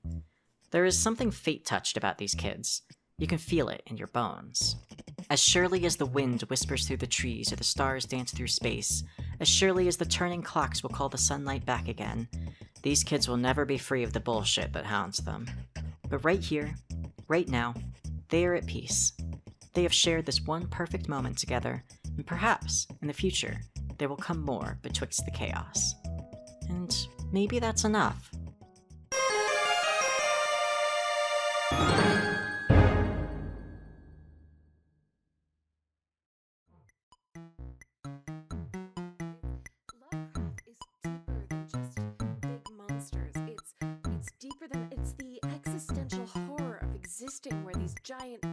There is something fate-touched about these kids. You can feel it in your bones. As surely as the wind whispers through the trees or the stars dance through space, as surely as the turning clocks will call the sunlight back again, these kids will never be free of the bullshit that hounds them. But right here, right now, they are at peace. They have shared this one perfect moment together, and perhaps, in the future, there will come more betwixt the chaos. And maybe that's enough. Lovecraft is deeper than just big monsters. It's deeper than it's the existential horror of existing where these giant